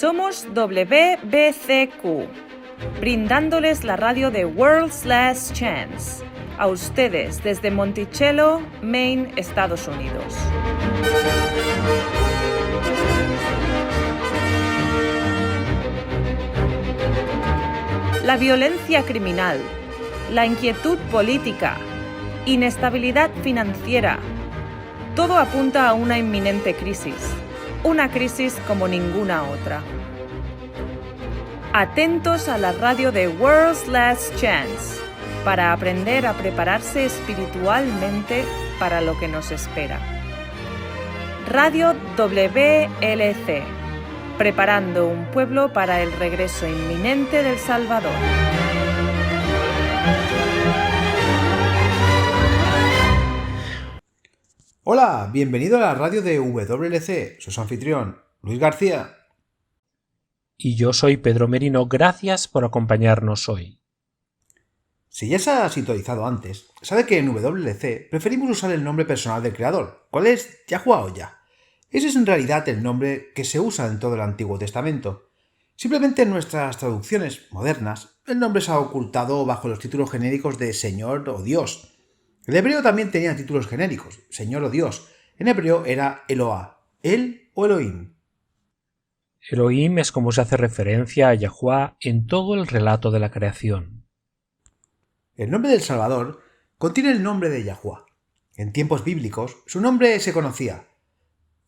Somos WBCQ, brindándoles la radio de World's Last Chance, a ustedes desde Monticello, Maine, Estados Unidos. La violencia criminal, la inquietud política, inestabilidad financiera, todo apunta a una inminente crisis, una crisis como ninguna otra. Atentos a la radio de World's Last Chance para aprender a prepararse espiritualmente para lo que nos espera. Radio WLC, preparando un pueblo para el regreso inminente del Salvador. Hola, bienvenido a la radio de WLC. Soy su anfitrión, Luis García. Y yo soy Pedro Merino. Gracias por acompañarnos hoy. Si ya se ha sintonizado antes, sabe que en WLC preferimos usar el nombre personal del creador. ¿Cuál es? Yahuwah o Yah. Ese es en realidad el nombre que se usa en todo el Antiguo Testamento. Simplemente en nuestras traducciones modernas, el nombre se ha ocultado bajo los títulos genéricos de Señor o Dios. El hebreo también tenía títulos genéricos, Señor o Dios. En hebreo era Eloah, El o Elohim. Elohim es como se hace referencia a Yahuwah en todo el relato de la creación. El nombre del Salvador contiene el nombre de Yahuwah. En tiempos bíblicos, su nombre se conocía.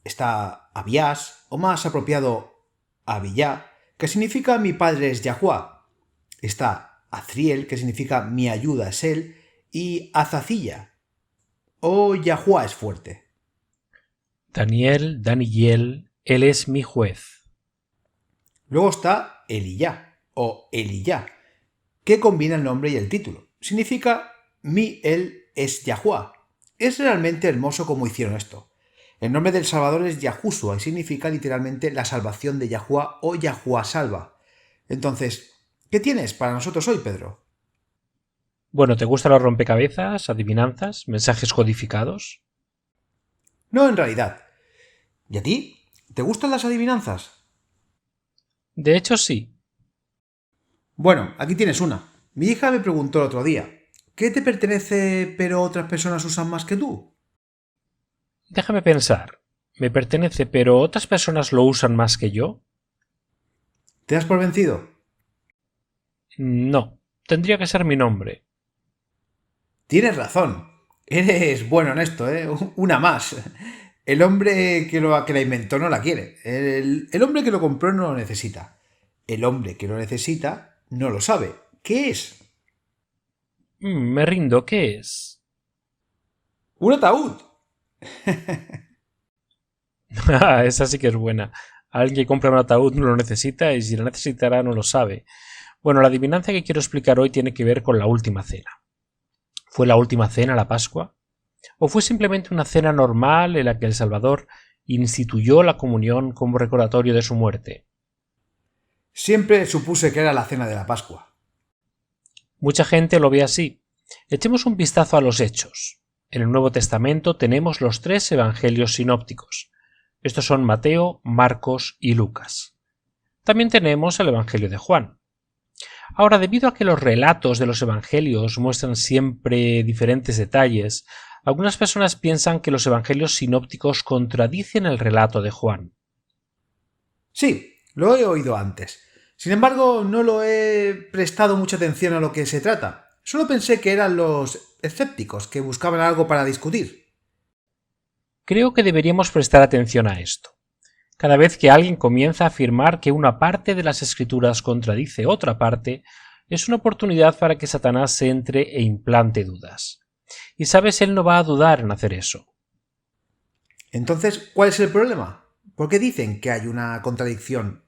Está Abías, o más apropiado, Abiyá, que significa mi padre es Yahuwah. Está Azriel, que significa mi ayuda es él, y Azaziya, o Yahuwah es fuerte. Daniel, él es mi juez. Luego está Eliyá, o Eliyá, que combina el nombre y el título. Significa él es Yahuwah. Es realmente hermoso cómo hicieron esto. El nombre del Salvador es Yahushua y significa literalmente la salvación de Yahuwah o Yahuwah salva. Entonces, ¿qué tienes para nosotros hoy, Pedro? Bueno, ¿te gustan los rompecabezas, adivinanzas, mensajes codificados? No, en realidad. ¿Y a ti? ¿Te gustan las adivinanzas? De hecho, sí. Bueno, aquí tienes una. Mi hija me preguntó el otro día, ¿qué te pertenece pero otras personas usan más que tú? Déjame pensar. ¿Me pertenece pero otras personas lo usan más que yo? ¿Te das por vencido? No, tendría que ser mi nombre. Tienes razón. Eres bueno en esto, ¿eh? Una más. El hombre que la inventó no la quiere. El hombre que lo compró no lo necesita. El hombre que lo necesita no lo sabe. ¿Qué es? Me rindo, ¿qué es? ¡Un ataúd! Esa sí que es buena. Alguien que compra un ataúd no lo necesita y si lo necesitará no lo sabe. Bueno, la adivinanza que quiero explicar hoy tiene que ver con la última cena. ¿Fue la última cena la Pascua? ¿O fue simplemente una cena normal en la que el Salvador instituyó la comunión como recordatorio de su muerte? Siempre supuse que era la cena de la Pascua. Mucha gente lo ve así. Echemos un vistazo a los hechos. En el Nuevo Testamento tenemos los 3 evangelios sinópticos. Estos son Mateo, Marcos y Lucas. También tenemos el Evangelio de Juan. Ahora, debido a que los relatos de los evangelios muestran siempre diferentes detalles, algunas personas piensan que los evangelios sinópticos contradicen el relato de Juan. Sí, lo he oído antes. Sin embargo, no lo he prestado mucha atención a lo que se trata. Solo pensé que eran los escépticos que buscaban algo para discutir. Creo que deberíamos prestar atención a esto. Cada vez que alguien comienza a afirmar que una parte de las Escrituras contradice otra parte, es una oportunidad para que Satanás entre e implante dudas. Y sabes, él no va a dudar en hacer eso. Entonces, ¿cuál es el problema? ¿Por qué dicen que hay una contradicción?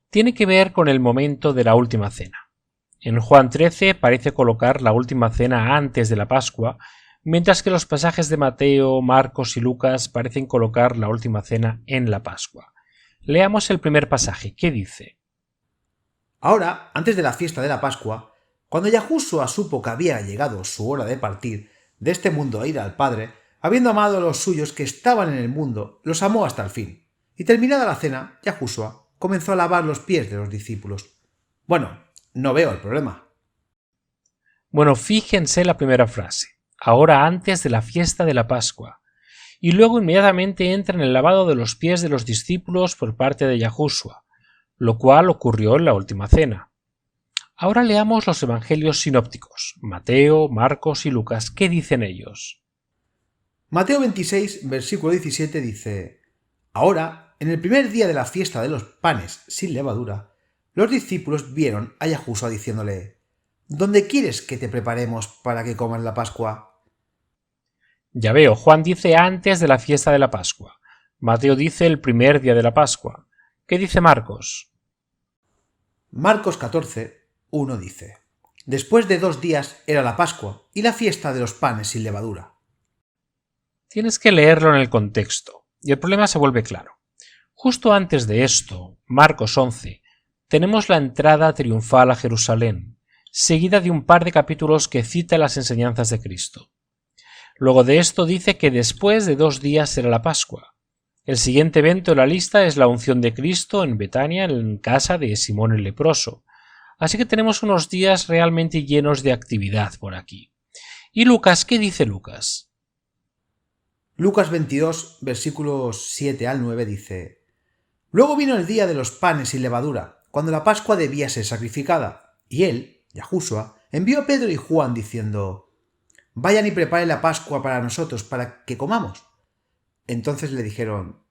Tiene que ver con el momento de la última cena. En Juan 13 parece colocar la última cena antes de la Pascua, mientras que los pasajes de Mateo, Marcos y Lucas parecen colocar la última cena en la Pascua. Leamos el primer pasaje. ¿Qué dice? Ahora, antes de la fiesta de la Pascua, cuando Yahushua supo que había llegado su hora de partir de este mundo a ir al Padre, habiendo amado a los suyos que estaban en el mundo, los amó hasta el fin. Y terminada la cena, Yahushua comenzó a lavar los pies de los discípulos. Bueno, no veo el problema. Bueno, fíjense la primera frase, ahora antes de la fiesta de la Pascua, y luego inmediatamente entra en el lavado de los pies de los discípulos por parte de Yahushua, lo cual ocurrió en la última cena. Ahora leamos los evangelios sinópticos, Mateo, Marcos y Lucas. ¿Qué dicen ellos? Mateo 26, versículo 17 dice: Ahora, en el primer día de la fiesta de los panes sin levadura, los discípulos vieron a Yahushua diciéndole: ¿Dónde quieres que te preparemos para que comas la Pascua? Ya veo, Juan dice antes de la fiesta de la Pascua. Mateo dice el primer día de la Pascua. ¿Qué dice Marcos? Marcos 14, 1 dice: Después de 2 días era la Pascua y la fiesta de los panes sin levadura. Tienes que leerlo en el contexto, y el problema se vuelve claro. Justo antes de esto, Marcos 11, tenemos la entrada triunfal a Jerusalén, seguida de un par de capítulos que cita las enseñanzas de Cristo. Luego de esto dice que después de 2 días será la Pascua. El siguiente evento en la lista es la unción de Cristo en Betania, en casa de Simón el leproso. Así que tenemos unos días realmente llenos de actividad por aquí. ¿Y Lucas? ¿Qué dice Lucas? Lucas 22, versículos 7 al 9 dice: Luego vino el día de los panes sin levadura, cuando la Pascua debía ser sacrificada, y él, Yahushua, envió a Pedro y Juan diciendo: Vayan y preparen la Pascua para nosotros, para que comamos. Entonces le dijeron: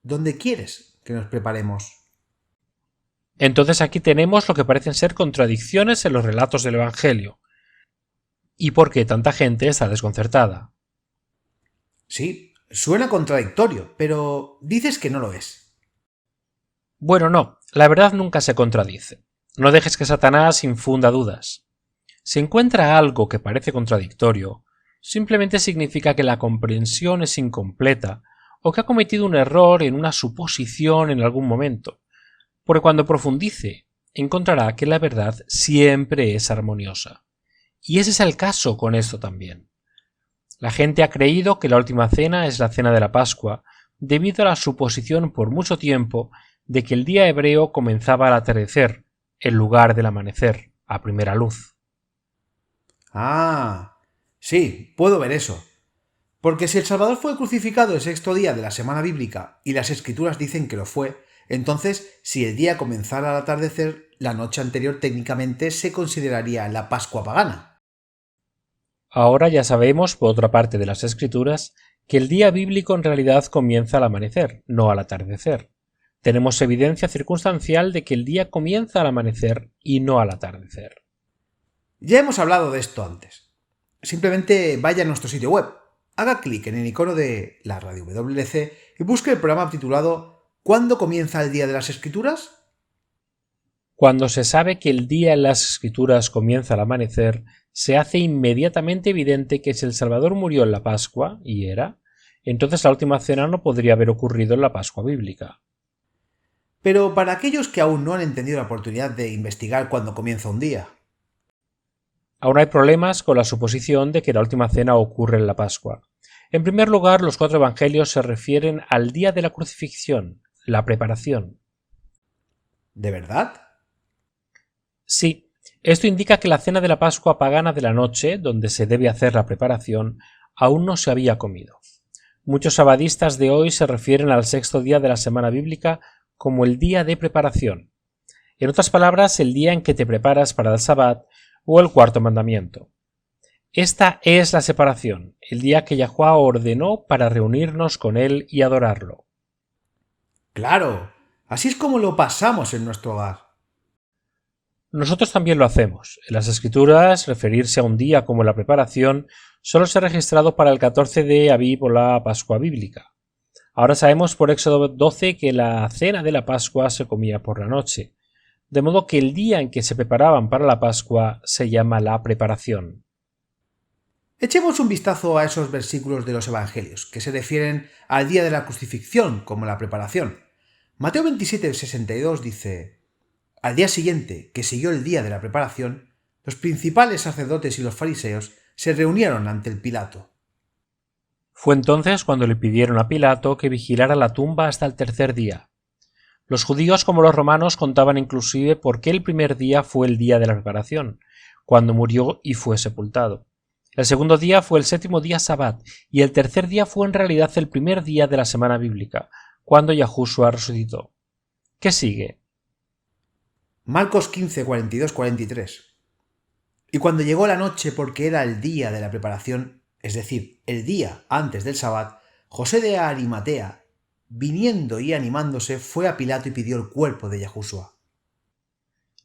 ¿Dónde quieres que nos preparemos? Entonces aquí tenemos lo que parecen ser contradicciones en los relatos del Evangelio. ¿Y por qué tanta gente está desconcertada? Sí, suena contradictorio, pero dices que no lo es. Bueno, no, la verdad nunca se contradice. No dejes que Satanás infunda dudas. Si encuentra algo que parece contradictorio, simplemente significa que la comprensión es incompleta o que ha cometido un error en una suposición en algún momento, porque cuando profundice, encontrará que la verdad siempre es armoniosa. Y ese es el caso con esto también. La gente ha creído que la última cena es la cena de la Pascua, debido a la suposición por mucho tiempo de que el día hebreo comenzaba al atardecer, en lugar del amanecer, a primera luz. Ah, sí, puedo ver eso. Porque si el Salvador fue crucificado el 6º día de la semana bíblica y las Escrituras dicen que lo fue, entonces, si el día comenzara al atardecer, la noche anterior técnicamente se consideraría la Pascua pagana. Ahora ya sabemos, por otra parte de las Escrituras, que el día bíblico en realidad comienza al amanecer, no al atardecer. Tenemos evidencia circunstancial de que el día comienza al amanecer y no al atardecer. Ya hemos hablado de esto antes. Simplemente vaya a nuestro sitio web, haga clic en el icono de la radio WLC y busque el programa titulado ¿Cuándo comienza el día de las Escrituras? Cuando se sabe que el día en las Escrituras comienza al amanecer, se hace inmediatamente evidente que si el Salvador murió en la Pascua, y era, entonces la última cena no podría haber ocurrido en la Pascua bíblica. Pero para aquellos que aún no han entendido la oportunidad de investigar cuándo comienza un día. Aún hay problemas con la suposición de que la última cena ocurre en la Pascua. En primer lugar, los 4 evangelios se refieren al día de la crucifixión, la preparación. ¿De verdad? Sí. Esto indica que la cena de la Pascua pagana de la noche, donde se debe hacer la preparación, aún no se había comido. Muchos sabadistas de hoy se refieren al 6º día de la semana bíblica como el día de preparación. En otras palabras, el día en que te preparas para el Sabbat o el 4º mandamiento. Esta es la separación, el día que Yahuwah ordenó para reunirnos con él y adorarlo. Claro, así es como lo pasamos en nuestro hogar. Nosotros también lo hacemos. En las Escrituras, referirse a un día como la preparación solo se ha registrado para el 14 de Abib o la Pascua bíblica. Ahora sabemos por Éxodo 12 que la cena de la Pascua se comía por la noche, de modo que el día en que se preparaban para la Pascua se llama la preparación. Echemos un vistazo a esos versículos de los Evangelios, que se refieren al día de la crucifixión como la preparación. Mateo 27, 62 dice: Al día siguiente, que siguió el día de la preparación, los principales sacerdotes y los fariseos se reunieron ante el Pilato. Fue entonces cuando le pidieron a Pilato que vigilara la tumba hasta el 3er día. Los judíos como los romanos contaban inclusive por qué el primer día fue el día de la preparación, cuando murió y fue sepultado. El segundo día fue el séptimo día Sabbat, y el tercer día fue en realidad el primer día de la semana bíblica, cuando Yahushua resucitó. ¿Qué sigue? Marcos 15, 42, 43. Y cuando llegó la noche, porque era el día de la preparación, es decir, el día antes del Sabbat, José de Arimatea, viniendo y animándose, fue a Pilato y pidió el cuerpo de Yahushua.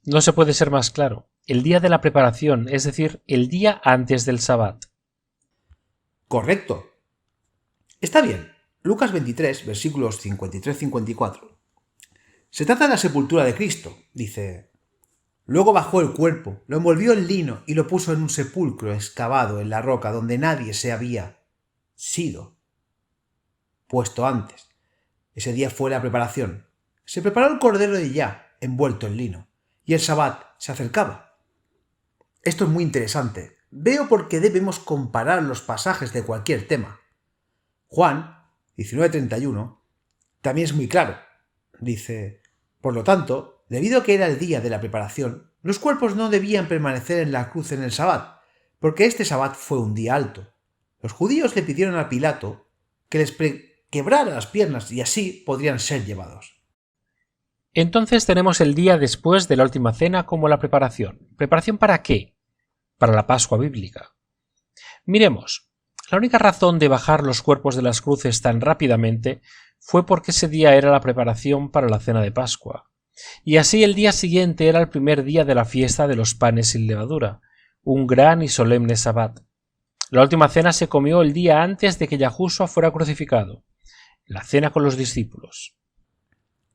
No se puede ser más claro. El día de la preparación, es decir, el día antes del Sabbat. Correcto. Está bien. Lucas 23, versículos 53-54. Se trata de la sepultura de Cristo. Dice: luego bajó el cuerpo, lo envolvió en lino y lo puso en un sepulcro excavado en la roca donde nadie se había sido puesto antes. Ese día fue la preparación. Se preparó el cordero de Yah, envuelto en lino, y el Sabbat se acercaba. Esto es muy interesante. Veo por qué debemos comparar los pasajes de cualquier tema. Juan 19:31 también es muy claro. Dice: por lo tanto, debido a que era el día de la preparación, los cuerpos no debían permanecer en la cruz en el Sabbat, porque este Sabbat fue un día alto. Los judíos le pidieron a Pilato que les quebrara las piernas y así podrían ser llevados. Entonces tenemos el día después de la última cena como la preparación. ¿Preparación para qué? Para la Pascua bíblica. Miremos, la única razón de bajar los cuerpos de las cruces tan rápidamente fue porque ese día era la preparación para la cena de Pascua. Y así el día siguiente era el primer día de la fiesta de los panes sin levadura, un gran y solemne Sabbat. La última cena se comió el día antes de que Yahushua fuera crucificado, la cena con los discípulos.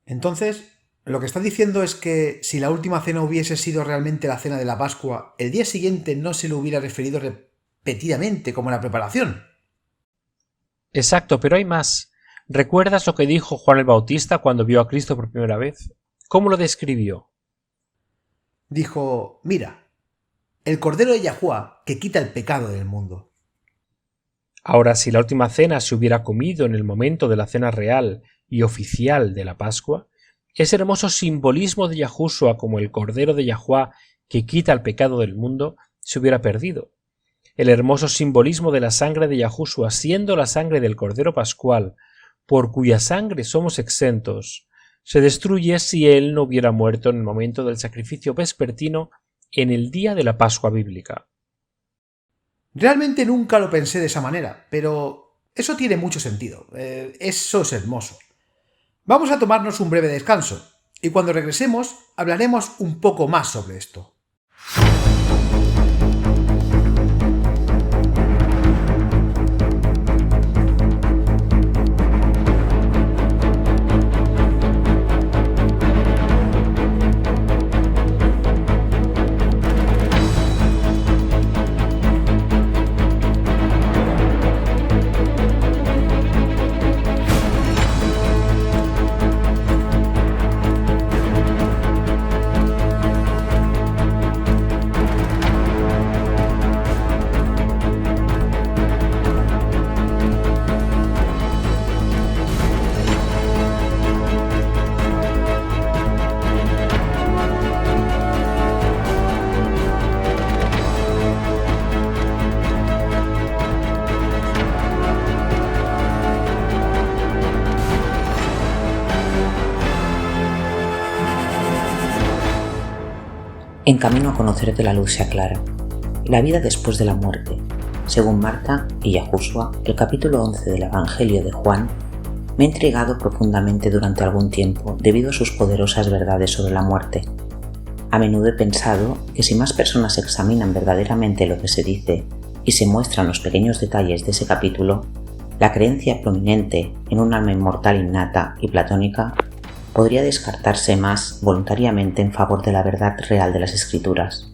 Entonces, lo que está diciendo es que si la última cena hubiese sido realmente la cena de la Pascua, el día siguiente no se le hubiera referido repetidamente como la preparación. Exacto, pero hay más. ¿Recuerdas lo que dijo Juan el Bautista cuando vio a Cristo por primera vez? ¿Cómo lo describió? Dijo: mira, el cordero de Yahuwah que quita el pecado del mundo. Ahora, si la última cena se hubiera comido en el momento de la cena real y oficial de la Pascua, ese hermoso simbolismo de Yahushua como el Cordero de Yahuwah que quita el pecado del mundo se hubiera perdido. El hermoso simbolismo de la sangre de Yahushua, siendo la sangre del Cordero Pascual, por cuya sangre somos exentos, se destruye si él no hubiera muerto en el momento del sacrificio vespertino en el día de la Pascua bíblica. Realmente nunca lo pensé de esa manera, pero eso tiene mucho sentido. Eso es hermoso. Vamos a tomarnos un breve descanso y cuando regresemos hablaremos un poco más sobre esto. En camino a conocer que la luz se aclara. La vida después de la muerte. Según Marta y Yahushua, el capítulo 11 del Evangelio de Juan me ha intrigado profundamente durante algún tiempo debido a sus poderosas verdades sobre la muerte. A menudo he pensado que si más personas examinan verdaderamente lo que se dice y se muestran los pequeños detalles de ese capítulo, la creencia prominente en un alma inmortal innata y platónica podría descartarse más voluntariamente en favor de la verdad real de las Escrituras.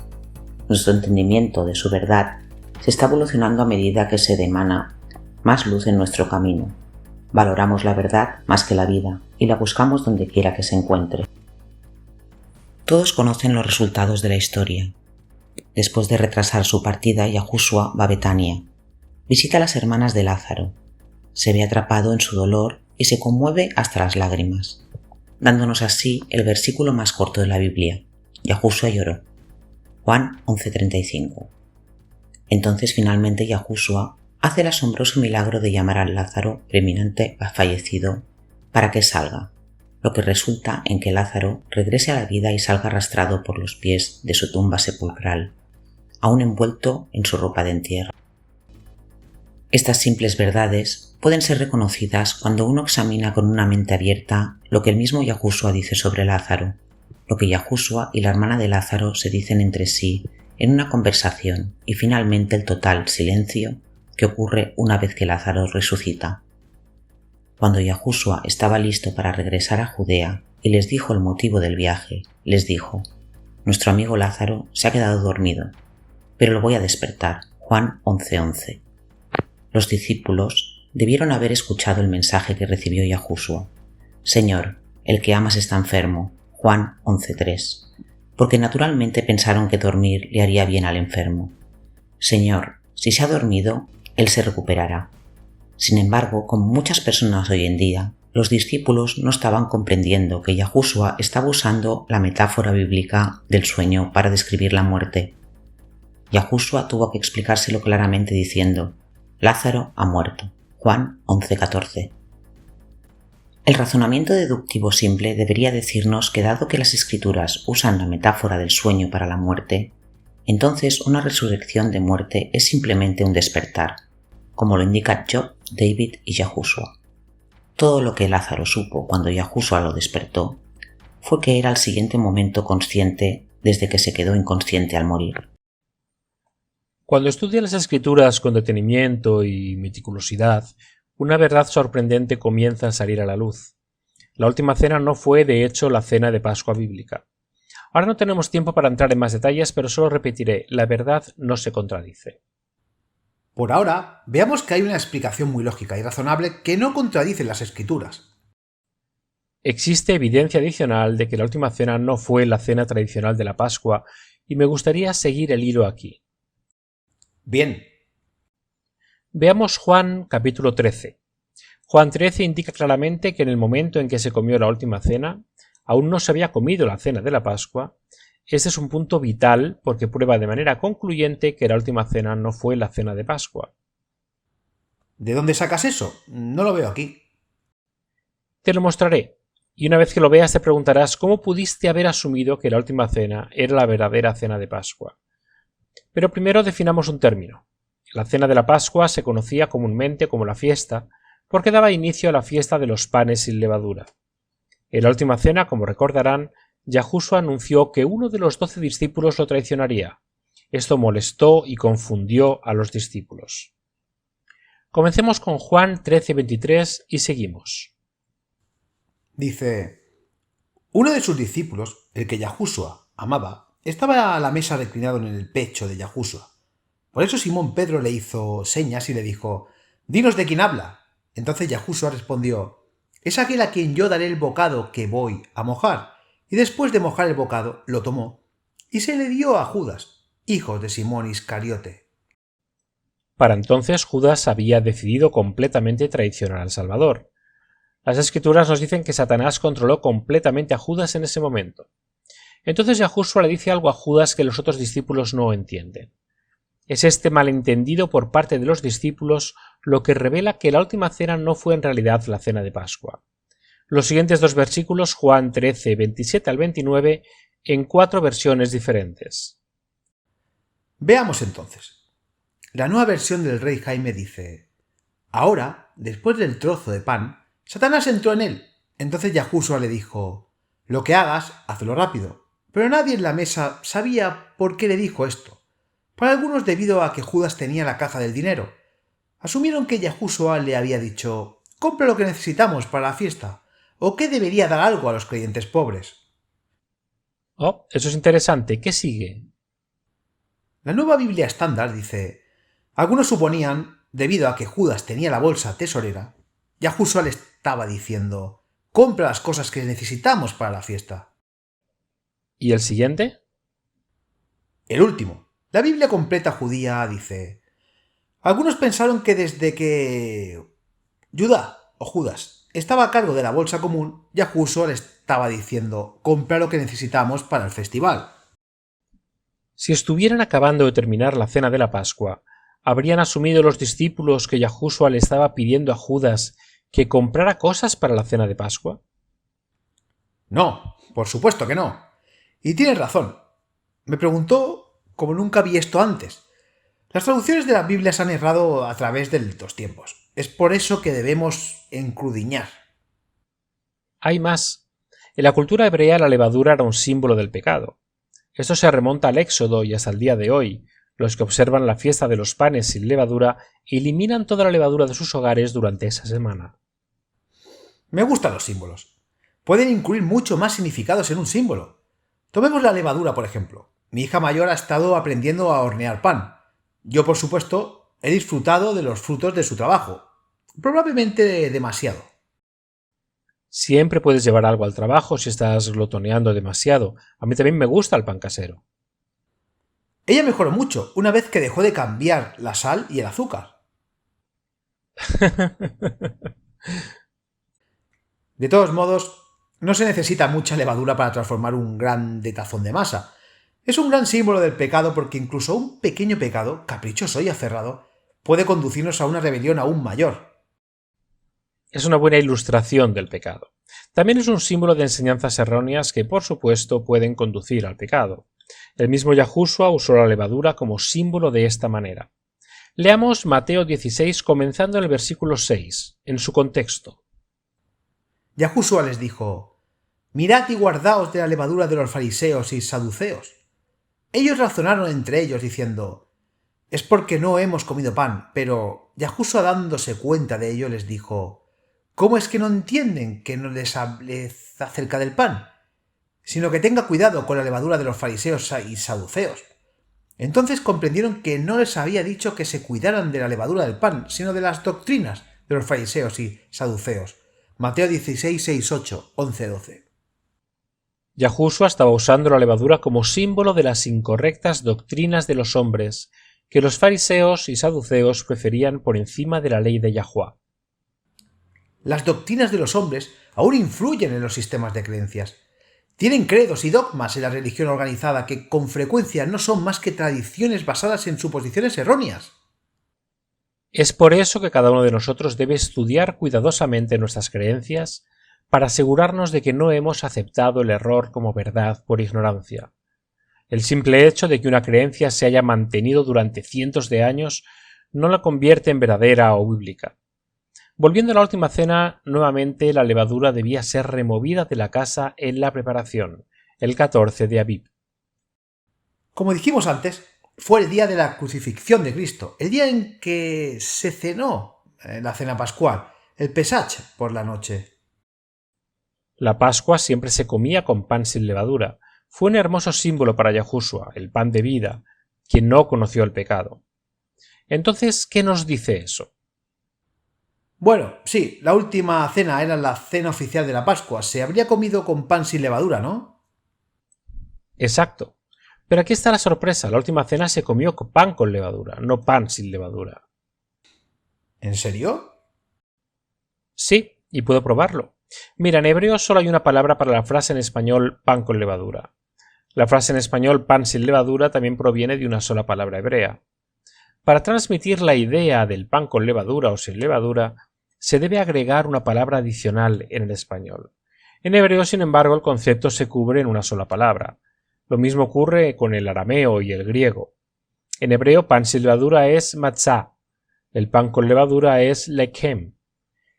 Nuestro entendimiento de su verdad se está evolucionando a medida que se demana más luz en nuestro camino. Valoramos la verdad más que la vida y la buscamos donde quiera que se encuentre. Todos conocen los resultados de la historia. Después de retrasar su partida, Yahushua va a Betania. Visita a las hermanas de Lázaro. Se ve atrapado en su dolor y se conmueve hasta las lágrimas. dándonos así el versículo más corto de la Biblia. Yahushua lloró. Juan 11:35. Entonces finalmente Yahushua hace el asombroso milagro de llamar al Lázaro preeminente fallecido para que salga, lo que resulta en que Lázaro regrese a la vida y salga arrastrado por los pies de su tumba sepulcral, aún envuelto en su ropa de entierro. Estas simples verdades pueden ser reconocidas cuando uno examina con una mente abierta lo que el mismo Yahushua dice sobre Lázaro, lo que Yahushua y la hermana de Lázaro se dicen entre sí en una conversación y finalmente el total silencio que ocurre una vez que Lázaro resucita. Cuando Yahushua estaba listo para regresar a Judea y les dijo el motivo del viaje, les dijo: «Nuestro amigo Lázaro se ha quedado dormido, pero lo voy a despertar». Juan 11:11. Los discípulos debieron haber escuchado el mensaje que recibió Yahushua: «Señor, el que amas está enfermo». Juan 11:3. Porque naturalmente pensaron que dormir le haría bien al enfermo. «Señor, si se ha dormido, él se recuperará». Sin embargo, como muchas personas hoy en día, los discípulos no estaban comprendiendo que Yahushua estaba usando la metáfora bíblica del sueño para describir la muerte. Yahushua tuvo que explicárselo claramente diciendo: «Lázaro ha muerto». Juan 11:14. El razonamiento deductivo simple debería decirnos que dado que las escrituras usan la metáfora del sueño para la muerte, entonces una resurrección de muerte es simplemente un despertar, como lo indican Job, David y Yahushua. Todo lo que Lázaro supo cuando Yahushua lo despertó fue que era al siguiente momento consciente desde que se quedó inconsciente al morir. Cuando estudia las escrituras con detenimiento y meticulosidad, una verdad sorprendente comienza a salir a la luz. La última cena no fue, de hecho, la cena de Pascua bíblica. Ahora no tenemos tiempo para entrar en más detalles, pero solo repetiré: la verdad no se contradice. Por ahora, veamos que hay una explicación muy lógica y razonable que no contradice las escrituras. Existe evidencia adicional de que la última cena no fue la cena tradicional de la Pascua, y me gustaría seguir el hilo aquí. Bien. Veamos Juan capítulo 13. Juan 13 indica claramente que en el momento en que se comió la última cena, aún no se había comido la cena de la Pascua. Este es un punto vital porque prueba de manera concluyente que la última cena no fue la cena de Pascua. ¿De dónde sacas eso? No lo veo aquí. Te lo mostraré, y una vez que lo veas te preguntarás cómo pudiste haber asumido que la última cena era la verdadera cena de Pascua. Pero primero definamos un término. La cena de la Pascua se conocía comúnmente como la fiesta, porque daba inicio a la fiesta de los panes sin levadura. En la última cena, como recordarán, Yahushua anunció que uno de los 12 discípulos lo traicionaría. Esto molestó y confundió a los discípulos. Comencemos con Juan 13:23 y seguimos. Dice: uno de sus discípulos, el que Yahushua amaba, estaba a la mesa reclinado en el pecho de Yahushua. Por eso Simón Pedro le hizo señas y le dijo: «Dinos de quién habla». Entonces Yahushua respondió: «Es aquel a quien yo daré el bocado que voy a mojar». Y después de mojar el bocado, lo tomó y se le dio a Judas, hijo de Simón Iscariote. Para entonces Judas había decidido completamente traicionar al Salvador. Las Escrituras nos dicen que Satanás controló completamente a Judas en ese momento. Entonces Yahushua le dice algo a Judas que los otros discípulos no entienden. Es este malentendido por parte de los discípulos lo que revela que la última cena no fue en realidad la cena de Pascua. Los siguientes dos versículos, Juan 13, 27 al 29, en 4 versiones diferentes. Veamos entonces. La nueva versión del rey Jaime dice: «Ahora, después del trozo de pan, Satanás entró en él. Entonces Yahushua le dijo: «Lo que hagas, hazlo rápido». Pero nadie en la mesa sabía por qué le dijo esto. Para algunos debido a que Judas tenía la caja del dinero. Asumieron que Yahushua le había dicho: «Compra lo que necesitamos para la fiesta», o que debería dar algo a los creyentes pobres. Oh, eso es interesante. ¿Qué sigue? La nueva Biblia estándar dice: algunos suponían, debido a que Judas tenía la bolsa tesorera, Yahushua le estaba diciendo: «Compra las cosas que necesitamos para la fiesta». ¿Y el siguiente? El último. La Biblia completa judía dice: algunos pensaron que desde que Judá o Judas estaba a cargo de la bolsa común, Yahushua le estaba diciendo: compra lo que necesitamos para el festival. Si estuvieran acabando de terminar la cena de la Pascua, ¿habrían asumido los discípulos que Yahushua le estaba pidiendo a Judas que comprara cosas para la cena de Pascua? No, por supuesto que no. Y tienes razón. Me preguntó como nunca vi esto antes. Las traducciones de la Biblia se han errado a través de los tiempos. Es por eso que debemos encrudiñar. Hay más. En la cultura hebrea la levadura era un símbolo del pecado. Esto se remonta al Éxodo y hasta el día de hoy. Los que observan la fiesta de los panes sin levadura eliminan toda la levadura de sus hogares durante esa semana. Me gustan los símbolos. Pueden incluir mucho más significados en un símbolo. Tomemos la levadura, por ejemplo. Mi hija mayor ha estado aprendiendo a hornear pan. Yo, por supuesto, he disfrutado de los frutos de su trabajo. Probablemente demasiado. Siempre puedes llevar algo al trabajo si estás glotoneando demasiado. A mí también me gusta el pan casero. Ella mejoró mucho una vez que dejó de cambiar la sal y el azúcar. De todos modos, no se necesita mucha levadura para transformar un grande tazón de masa. Es un gran símbolo del pecado porque incluso un pequeño pecado, caprichoso y aferrado, puede conducirnos a una rebelión aún mayor. Es una buena ilustración del pecado. También es un símbolo de enseñanzas erróneas que, por supuesto, pueden conducir al pecado. El mismo Yahushua usó la levadura como símbolo de esta manera. Leamos Mateo 16 comenzando en el versículo 6, en su contexto. Yahushua les dijo: mirad y guardaos de la levadura de los fariseos y saduceos. Ellos razonaron entre ellos diciendo: es porque no hemos comido pan. Pero Yahushua, dándose cuenta de ello, les dijo: ¿cómo es que no entienden que no les hable acerca del pan? Sino que tenga cuidado con la levadura de los fariseos y saduceos. Entonces comprendieron que no les había dicho que se cuidaran de la levadura del pan, sino de las doctrinas de los fariseos y saduceos. Mateo 16, 6, 8, 11, 12. Yahushua estaba usando la levadura como símbolo de las incorrectas doctrinas de los hombres, que los fariseos y saduceos preferían por encima de la ley de Yahuwah. Las doctrinas de los hombres aún influyen en los sistemas de creencias. Tienen credos y dogmas en la religión organizada que con frecuencia no son más que tradiciones basadas en suposiciones erróneas. Es por eso que cada uno de nosotros debe estudiar cuidadosamente nuestras creencias para asegurarnos de que no hemos aceptado el error como verdad por ignorancia. El simple hecho de que una creencia se haya mantenido durante cientos de años no la convierte en verdadera o bíblica. Volviendo a la última cena, nuevamente la levadura debía ser removida de la casa en la preparación, el 14 de Abib. Como dijimos antes, fue el día de la crucifixión de Cristo, el día en que se cenó la cena pascual, el Pesach por la noche. La Pascua siempre se comía con pan sin levadura. Fue un hermoso símbolo para Yahushua, el pan de vida, quien no conoció el pecado. Entonces, ¿qué nos dice eso? Bueno, sí, la última cena era la cena oficial de la Pascua. Se habría comido con pan sin levadura, ¿no? Exacto. Pero aquí está la sorpresa. La última cena se comió pan con levadura, no pan sin levadura. ¿En serio? Sí, y puedo probarlo. Mira, en hebreo solo hay una palabra para la frase en español pan con levadura. La frase en español pan sin levadura también proviene de una sola palabra hebrea. Para transmitir la idea del pan con levadura o sin levadura, se debe agregar una palabra adicional en el español. En hebreo, sin embargo, el concepto se cubre en una sola palabra. Lo mismo ocurre con el arameo y el griego. En hebreo, pan sin levadura es matzah. El pan con levadura es lechem.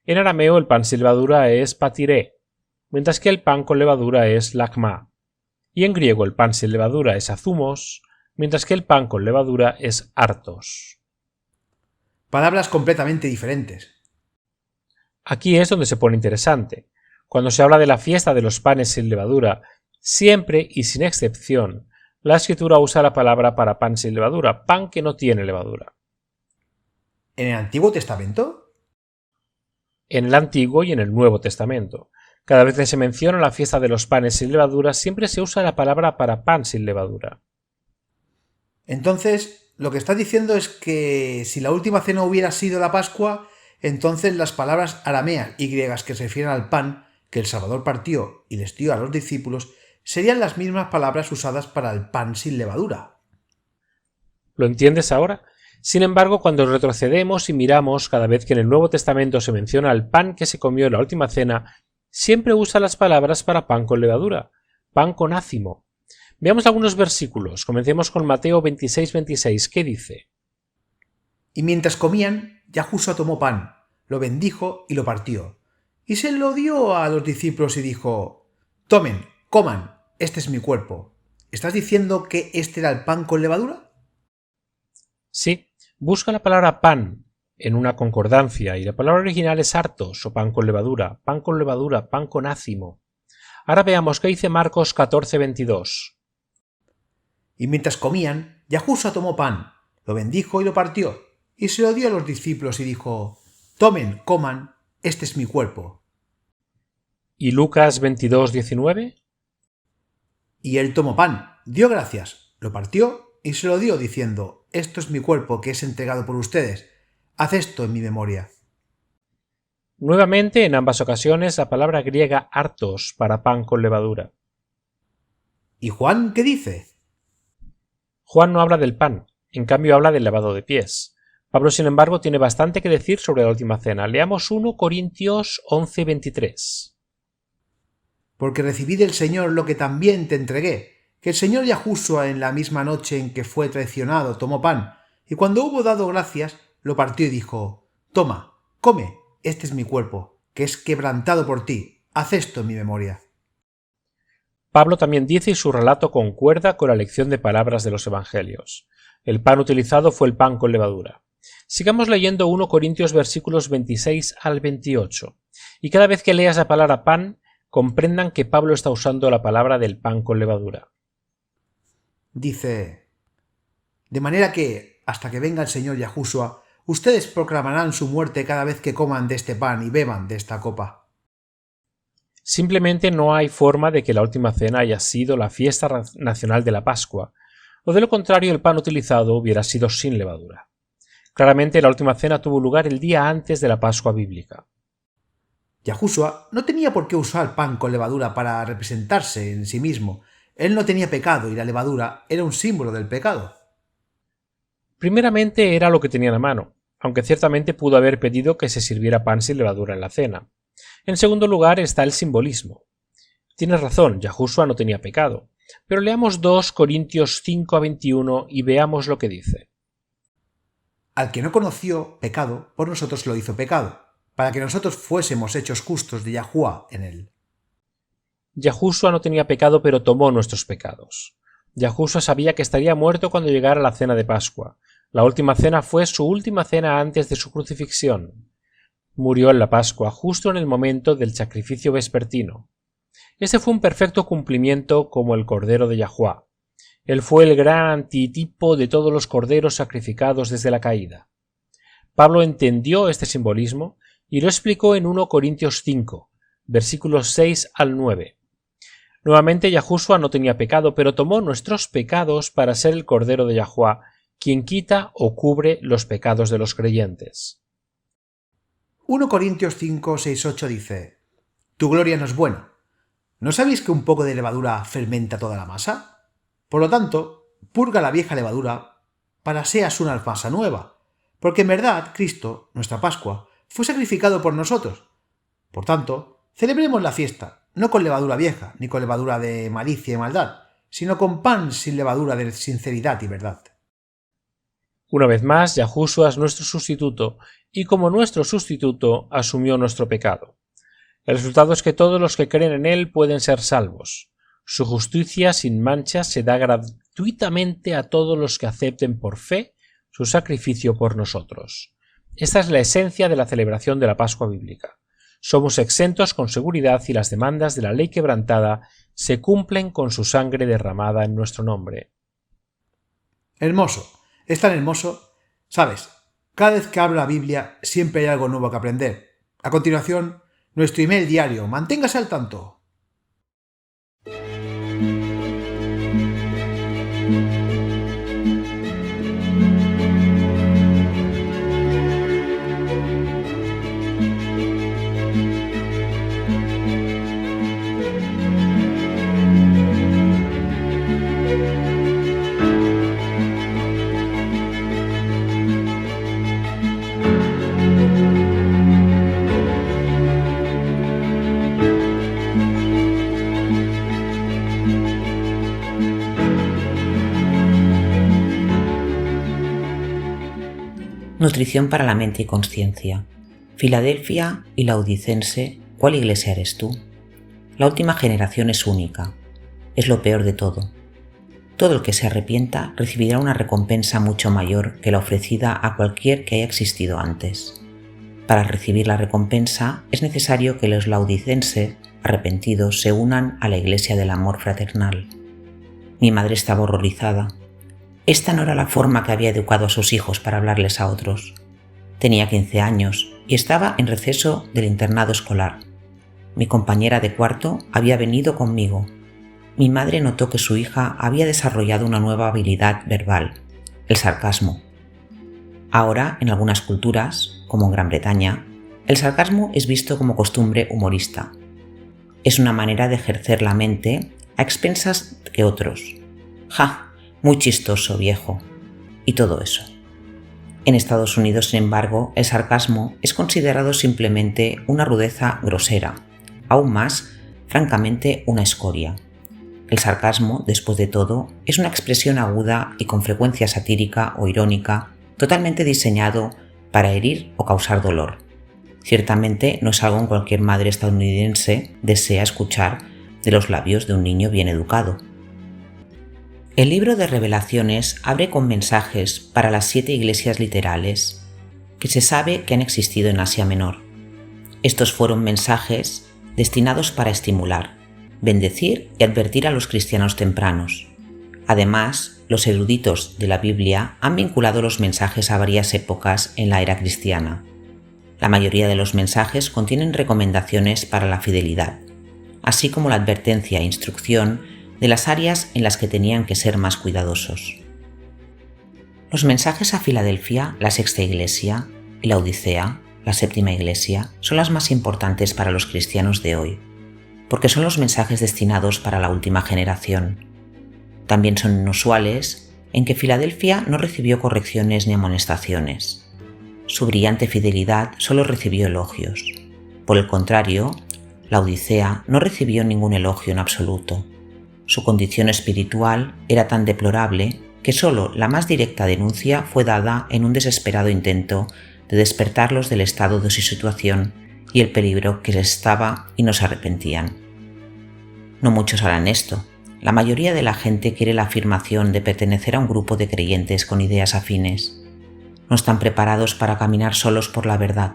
En arameo, el pan sin levadura es patiré, mientras que el pan con levadura es lakma. Y en griego, el pan sin levadura es azumos, mientras que el pan con levadura es artos. Palabras completamente diferentes. Aquí es donde se pone interesante. Cuando se habla de la fiesta de los panes sin levadura, siempre y sin excepción, la escritura usa la palabra para pan sin levadura, pan que no tiene levadura. ¿En el Antiguo Testamento? En el Antiguo y en el Nuevo Testamento. Cada vez que se menciona la fiesta de los panes sin levadura, siempre se usa la palabra para pan sin levadura. Entonces, lo que estás diciendo es que si la última cena hubiera sido la Pascua, entonces las palabras arameas y griegas que se refieren al pan que el Salvador partió y les dio a los discípulos serían las mismas palabras usadas para el pan sin levadura. ¿Lo entiendes ahora? Sin embargo, cuando retrocedemos y miramos cada vez que en el Nuevo Testamento se menciona el pan que se comió en la última cena, siempre usa las palabras para pan con levadura, pan con ácimo. Veamos algunos versículos. Comencemos con Mateo 26:26. ¿Qué dice? Y mientras comían, Yahushua tomó pan, lo bendijo y lo partió, y se lo dio a los discípulos y dijo: «Tomen, coman, este es mi cuerpo». ¿Estás diciendo que este era el pan con levadura? Sí, busca la palabra pan en una concordancia y la palabra original es artos o pan con levadura, pan con ácimo. Ahora veamos qué dice Marcos 14:22. Y mientras comían, Yahushua tomó pan, lo bendijo y lo partió, y se lo dio a los discípulos y dijo: «Tomen, coman, este es mi cuerpo». ¿Y Lucas 22:19? Y él tomó pan, dio gracias, lo partió y se lo dio diciendo: «Esto es mi cuerpo que es entregado por ustedes. Haz esto en mi memoria». Nuevamente, en ambas ocasiones, la palabra griega artos para pan con levadura. ¿Y Juan qué dice? Juan no habla del pan, en cambio habla del lavado de pies. Pablo, sin embargo, tiene bastante que decir sobre la última cena. Leamos 1 Corintios 11:23. Porque recibí del Señor lo que también te entregué, que el Señor Yahushua en la misma noche en que fue traicionado tomó pan, y cuando hubo dado gracias, lo partió y dijo: «Toma, come, este es mi cuerpo, que es quebrantado por ti, haz esto en mi memoria». Pablo también dice y su relato concuerda con la lección de palabras de los Evangelios. El pan utilizado fue el pan con levadura. Sigamos leyendo 1 Corintios versículos 26 al 28, y cada vez que leas la palabra pan, comprendan que Pablo está usando la palabra del pan con levadura. Dice: «De manera que, hasta que venga el Señor Yahushua, ustedes proclamarán su muerte cada vez que coman de este pan y beban de esta copa». Simplemente no hay forma de que la última cena haya sido la fiesta nacional de la Pascua, o de lo contrario el pan utilizado hubiera sido sin levadura. Claramente la última cena tuvo lugar el día antes de la Pascua bíblica. Yahushua no tenía por qué usar pan con levadura para representarse en sí mismo. Él no tenía pecado y la levadura era un símbolo del pecado. Primeramente era lo que tenían a mano, aunque ciertamente pudo haber pedido que se sirviera pan sin levadura en la cena. En segundo lugar está el simbolismo. Tienes razón, Yahushua no tenía pecado, pero leamos 2 Corintios 5:21 y veamos lo que dice. Al que no conoció pecado, por nosotros lo hizo pecado, para que nosotros fuésemos hechos justos de Yahuwah en él. Yahushua no tenía pecado, pero tomó nuestros pecados. Yahushua sabía que estaría muerto cuando llegara la cena de Pascua. La última cena fue su última cena antes de su crucifixión. Murió en la Pascua, justo en el momento del sacrificio vespertino. Ese fue un perfecto cumplimiento como el Cordero de Yahuwah. Él fue el gran antitipo de todos los corderos sacrificados desde la caída. Pablo entendió este simbolismo y lo explicó en 1 Corintios 5, versículos 6 al 9. Nuevamente Yahushua no tenía pecado, pero tomó nuestros pecados para ser el Cordero de Yahuwah, quien quita o cubre los pecados de los creyentes. 1 Corintios 5, 6, 8 dice: «Tu gloria no es buena. ¿No sabéis que un poco de levadura fermenta toda la masa? Por lo tanto, purga la vieja levadura para seas una masa nueva, porque en verdad Cristo, nuestra Pascua, fue sacrificado por nosotros. Por tanto, celebremos la fiesta, no con levadura vieja, ni con levadura de malicia y maldad, sino con pan sin levadura de sinceridad y verdad». Una vez más, Yahushua es nuestro sustituto, y como nuestro sustituto asumió nuestro pecado. El resultado es que todos los que creen en él pueden ser salvos. Su justicia sin mancha se da gratuitamente a todos los que acepten por fe su sacrificio por nosotros. Esta es la esencia de la celebración de la Pascua bíblica. Somos exentos con seguridad y las demandas de la ley quebrantada se cumplen con su sangre derramada en nuestro nombre. Hermoso, es tan hermoso. Sabes, cada vez que hablo la Biblia siempre hay algo nuevo que aprender. A continuación, nuestro email diario. Manténgase al tanto. Nutrición para la mente y conciencia. Filadelfia y Laodicense, ¿cuál iglesia eres tú? La última generación es única. Es lo peor de todo. Todo el que se arrepienta recibirá una recompensa mucho mayor que la ofrecida a cualquier que haya existido antes. Para recibir la recompensa es necesario que los laodicenses arrepentidos se unan a la iglesia del amor fraternal. Mi madre estaba horrorizada. Esta no era la forma que había educado a sus hijos para hablarles a otros. Tenía 15 años y estaba en receso del internado escolar. Mi compañera de cuarto había venido conmigo. Mi madre notó que su hija había desarrollado una nueva habilidad verbal, el sarcasmo. Ahora, en algunas culturas, como en Gran Bretaña, el sarcasmo es visto como costumbre humorista. Es una manera de ejercer la mente a expensas de otros. ¡Ja! Muy chistoso, viejo. Y todo eso. En Estados Unidos, sin embargo, el sarcasmo es considerado simplemente una rudeza grosera, aún más, francamente, una escoria. El sarcasmo, después de todo, es una expresión aguda y con frecuencia satírica o irónica, totalmente diseñado para herir o causar dolor. Ciertamente no es algo que cualquier madre estadounidense desea escuchar de los labios de un niño bien educado. El libro de Revelaciones abre con mensajes para las 7 iglesias literales que se sabe que han existido en Asia Menor. Estos fueron mensajes destinados para estimular, bendecir y advertir a los cristianos tempranos. Además, los eruditos de la Biblia han vinculado los mensajes a varias épocas en la era cristiana. La mayoría de los mensajes contienen recomendaciones para la fidelidad, así como la advertencia e instrucción de las áreas en las que tenían que ser más cuidadosos. Los mensajes a Filadelfia, la sexta iglesia, y Laodicea, la séptima iglesia, son las más importantes para los cristianos de hoy, porque son los mensajes destinados para la última generación. También son inusuales en que Filadelfia no recibió correcciones ni amonestaciones. Su brillante fidelidad solo recibió elogios. Por el contrario, Laodicea no recibió ningún elogio en absoluto. Su condición espiritual era tan deplorable que solo la más directa denuncia fue dada en un desesperado intento de despertarlos del estado de su situación y el peligro que les estaba y no se arrepentían. No muchos harán esto. La mayoría de la gente quiere la afirmación de pertenecer a un grupo de creyentes con ideas afines. No están preparados para caminar solos por la verdad.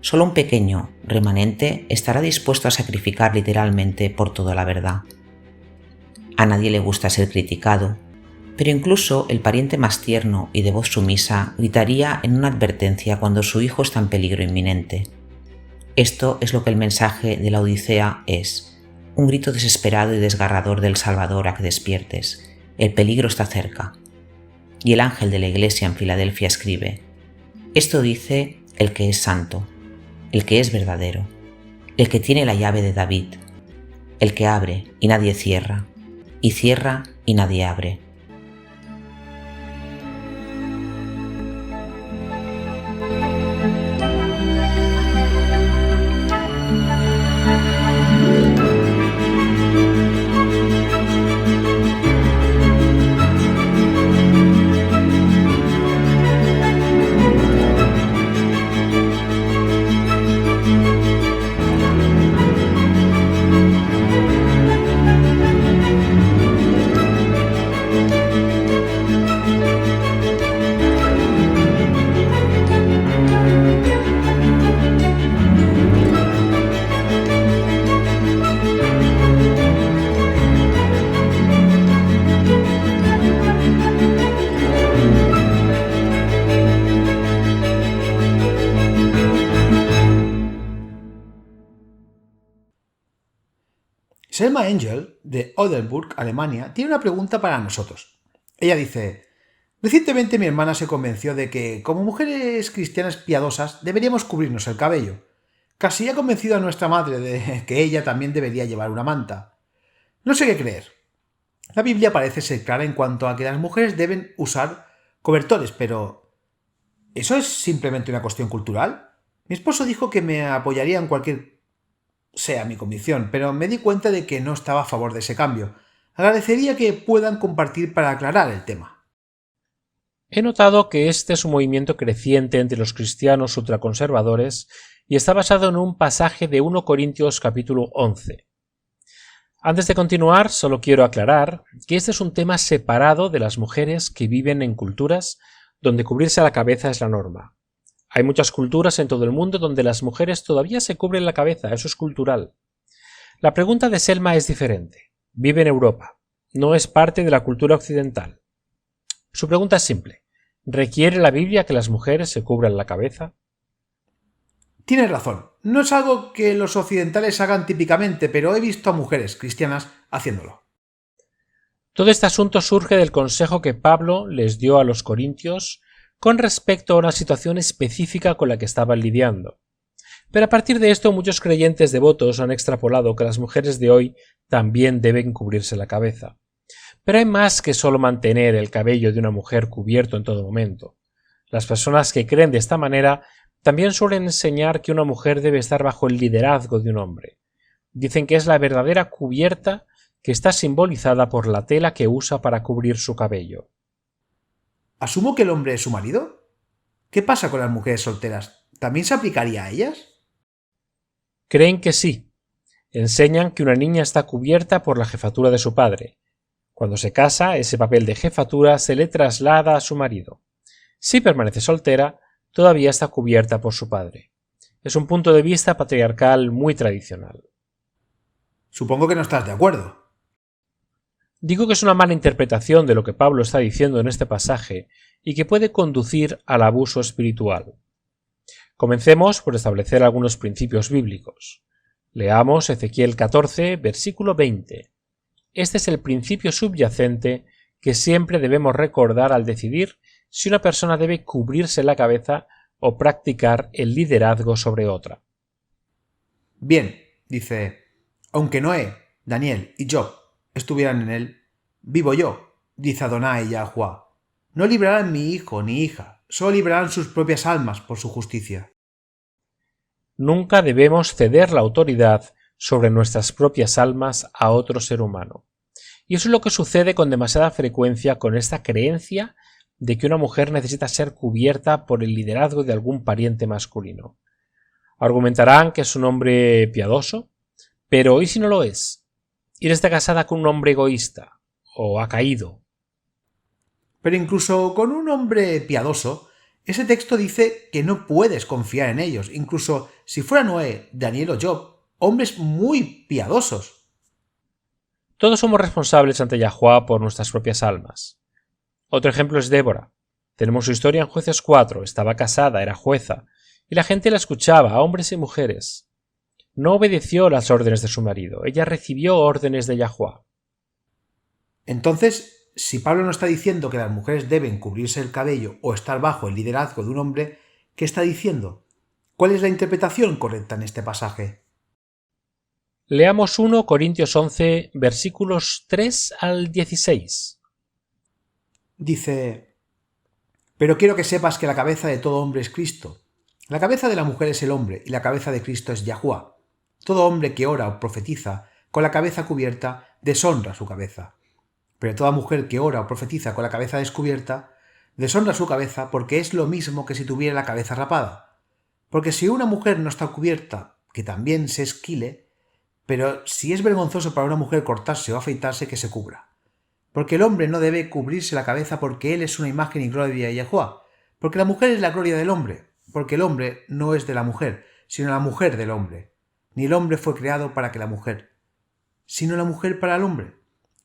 Solo un pequeño remanente estará dispuesto a sacrificar literalmente por toda la verdad. A nadie le gusta ser criticado, pero incluso el pariente más tierno y de voz sumisa gritaría en una advertencia cuando su hijo está en peligro inminente. Esto es lo que el mensaje de la Odisea es, un grito desesperado y desgarrador del Salvador a que despiertes. El peligro está cerca. Y el ángel de la iglesia en Filadelfia escribe: esto dice el que es santo, el que es verdadero, el que tiene la llave de David, el que abre y nadie cierra, y cierra y nadie abre. Selma Engel, de Oldenburg, Alemania, tiene una pregunta para nosotros. Ella dice: recientemente mi hermana se convenció de que, como mujeres cristianas piadosas, deberíamos cubrirnos el cabello. Casi ha convencido a nuestra madre de que ella también debería llevar una manta. No sé qué creer. La Biblia parece ser clara en cuanto a que las mujeres deben usar cobertores, pero ¿eso es simplemente una cuestión cultural? Mi esposo dijo que me apoyaría en cualquier sea mi convicción, pero me di cuenta de que no estaba a favor de ese cambio. Agradecería que puedan compartir para aclarar el tema. He notado que este es un movimiento creciente entre los cristianos ultraconservadores y está basado en un pasaje de 1 Corintios capítulo 11. Antes de continuar, solo quiero aclarar que este es un tema separado de las mujeres que viven en culturas donde cubrirse la cabeza es la norma. Hay muchas culturas en todo el mundo donde las mujeres todavía se cubren la cabeza, eso es cultural. La pregunta de Selma es diferente. Vive en Europa, no es parte de la cultura occidental. Su pregunta es simple. ¿Requiere la Biblia que las mujeres se cubran la cabeza? Tienes razón, no es algo que los occidentales hagan típicamente, pero he visto a mujeres cristianas haciéndolo. Todo este asunto surge del consejo que Pablo les dio a los corintios con respecto a una situación específica con la que estaban lidiando. Pero a partir de esto muchos creyentes devotos han extrapolado que las mujeres de hoy también deben cubrirse la cabeza. Pero hay más que solo mantener el cabello de una mujer cubierto en todo momento. Las personas que creen de esta manera también suelen enseñar que una mujer debe estar bajo el liderazgo de un hombre. Dicen que es la verdadera cubierta que está simbolizada por la tela que usa para cubrir su cabello. ¿Asumo que el hombre es su marido? ¿Qué pasa con las mujeres solteras? ¿También se aplicaría a ellas? Creen que sí. Enseñan que una niña está cubierta por la jefatura de su padre. Cuando se casa, ese papel de jefatura se le traslada a su marido. Si permanece soltera, todavía está cubierta por su padre. Es un punto de vista patriarcal muy tradicional. Supongo que no estás de acuerdo. Digo que es una mala interpretación de lo que Pablo está diciendo en este pasaje y que puede conducir al abuso espiritual. Comencemos por establecer algunos principios bíblicos. Leamos Ezequiel 14, versículo 20. Este es el principio subyacente que siempre debemos recordar al decidir si una persona debe cubrirse la cabeza o practicar el liderazgo sobre otra. Bien, dice, aunque Noé, Daniel y Job estuvieran en él, vivo yo, dice Adonai Yahuwah. No librarán mi hijo ni hija, solo librarán sus propias almas por su justicia. Nunca debemos ceder la autoridad sobre nuestras propias almas a otro ser humano. Y eso es lo que sucede con demasiada frecuencia con esta creencia de que una mujer necesita ser cubierta por el liderazgo de algún pariente masculino. Argumentarán que es un hombre piadoso, pero ¿y si no lo es? ¿Y está casada con un hombre egoísta? ¿O ha caído? Pero incluso con un hombre piadoso, ese texto dice que no puedes confiar en ellos, incluso si fuera Noé, Daniel o Job, hombres muy piadosos. Todos somos responsables ante Yahuwah por nuestras propias almas. Otro ejemplo es Débora. Tenemos su historia en Jueces 4, estaba casada, era jueza, y la gente la escuchaba, hombres y mujeres. No obedeció las órdenes de su marido, ella recibió órdenes de Yahuwah. Entonces, si Pablo no está diciendo que las mujeres deben cubrirse el cabello o estar bajo el liderazgo de un hombre, ¿qué está diciendo? ¿Cuál es la interpretación correcta en este pasaje? Leamos 1 Corintios 11, versículos 3 al 16. Dice, pero quiero que sepas que la cabeza de todo hombre es Cristo. La cabeza de la mujer es el hombre y la cabeza de Cristo es Yahuwah. Todo hombre que ora o profetiza con la cabeza cubierta deshonra su cabeza. Pero toda mujer que ora o profetiza con la cabeza descubierta deshonra su cabeza porque es lo mismo que si tuviera la cabeza rapada. Porque si una mujer no está cubierta, que también se esquile, pero si es vergonzoso para una mujer cortarse o afeitarse, que se cubra. Porque el hombre no debe cubrirse la cabeza porque él es una imagen y gloria de Yahuwah. Porque la mujer es la gloria del hombre. Porque el hombre no es de la mujer, sino la mujer del hombre. Ni el hombre fue creado para que la mujer, sino la mujer para el hombre.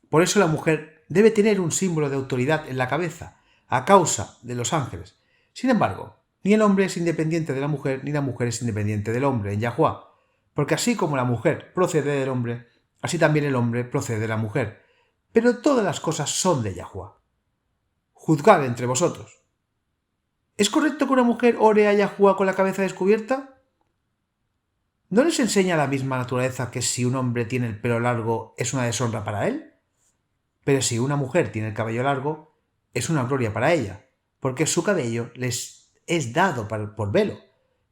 Por eso la mujer debe tener un símbolo de autoridad en la cabeza, a causa de los ángeles. Sin embargo, ni el hombre es independiente de la mujer, ni la mujer es independiente del hombre en Yahuwah. Porque así como la mujer procede del hombre, así también el hombre procede de la mujer. Pero todas las cosas son de Yahuwah. Juzgad entre vosotros. ¿Es correcto que una mujer ore a Yahuwah con la cabeza descubierta? ¿No les enseña la misma naturaleza que si un hombre tiene el pelo largo es una deshonra para él? Pero si una mujer tiene el cabello largo, es una gloria para ella, porque su cabello les es dado por velo.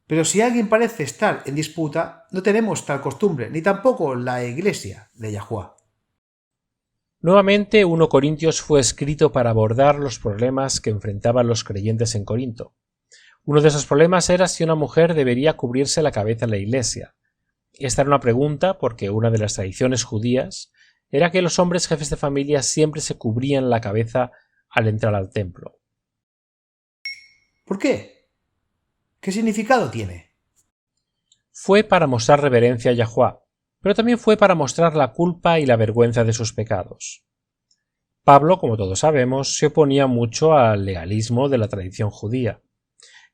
Pero si alguien parece estar en disputa, no tenemos tal costumbre, ni tampoco la iglesia de Yahuwah. Nuevamente, 1 Corintios fue escrito para abordar los problemas que enfrentaban los creyentes en Corinto. Uno de esos problemas era si una mujer debería cubrirse la cabeza en la iglesia. Esta era una pregunta porque una de las tradiciones judías era que los hombres jefes de familia siempre se cubrían la cabeza al entrar al templo. ¿Por qué? ¿Qué significado tiene? Fue para mostrar reverencia a Yahuwá, pero también fue para mostrar la culpa y la vergüenza de sus pecados. Pablo, como todos sabemos, se oponía mucho al legalismo de la tradición judía.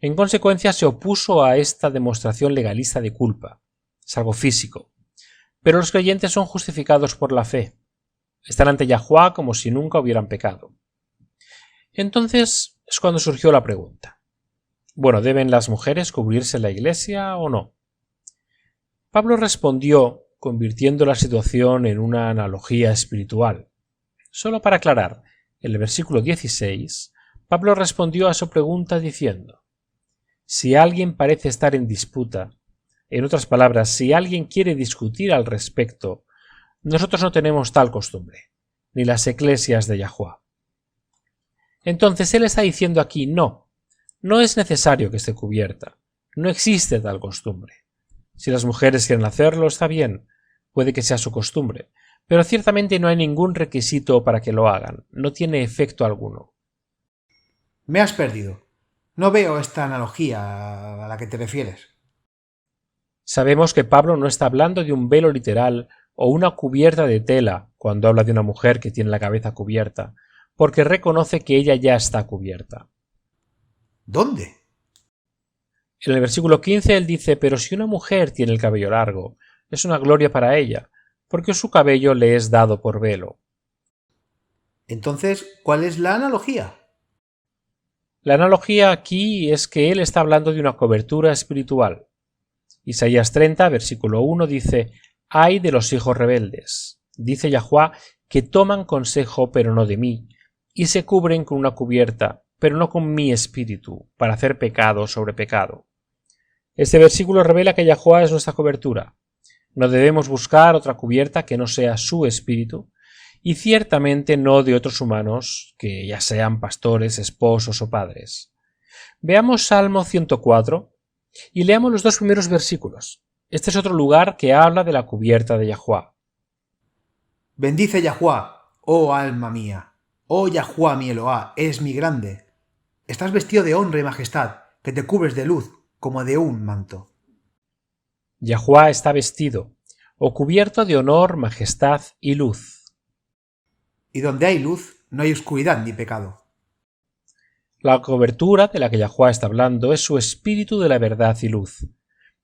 En consecuencia, se opuso a esta demostración legalista de culpa. Es algo físico. Pero los creyentes son justificados por la fe. Están ante Yahuwá como si nunca hubieran pecado. Entonces es cuando surgió la pregunta. Bueno, ¿deben las mujeres cubrirse la iglesia o no? Pablo respondió convirtiendo la situación en una analogía espiritual. Solo para aclarar, en el versículo 16, Pablo respondió a su pregunta diciendo: si alguien parece estar en disputa, en otras palabras, si alguien quiere discutir al respecto, nosotros no tenemos tal costumbre, ni las eclesias de Yahuwá. Entonces él está diciendo aquí no es necesario que esté cubierta, no existe tal costumbre. Si las mujeres quieren hacerlo, está bien, puede que sea su costumbre, pero ciertamente no hay ningún requisito para que lo hagan, no tiene efecto alguno. Me has perdido. No veo esta analogía a la que te refieres. Sabemos que Pablo no está hablando de un velo literal o una cubierta de tela cuando habla de una mujer que tiene la cabeza cubierta, porque reconoce que ella ya está cubierta. ¿Dónde? En el versículo 15 él dice: pero si una mujer tiene el cabello largo, es una gloria para ella, porque su cabello le es dado por velo. Entonces, ¿cuál es la analogía? La analogía aquí es que él está hablando de una cobertura espiritual. Isaías 30, versículo 1 dice: «Ay de los hijos rebeldes, dice Yahuwá, que toman consejo pero no de mí, y se cubren con una cubierta, pero no con mi espíritu, para hacer pecado sobre pecado». Este versículo revela que Yahuwá es nuestra cobertura. No debemos buscar otra cubierta que no sea su espíritu, y ciertamente no de otros humanos, que ya sean pastores, esposos o padres. Veamos Salmo 104 y leamos los 2 primeros versículos. Este es otro lugar que habla de la cubierta de Yahuwá. Bendice Yahuwá, oh alma mía. Oh Yahuwá mi Eloá, es mi grande. Estás vestido de honra y majestad, que te cubres de luz como de un manto. Yahuwá está vestido, o cubierto de honor, majestad y luz. Y donde hay luz, no hay oscuridad ni pecado. La cobertura de la que Yahuwá está hablando es su espíritu de la verdad y luz.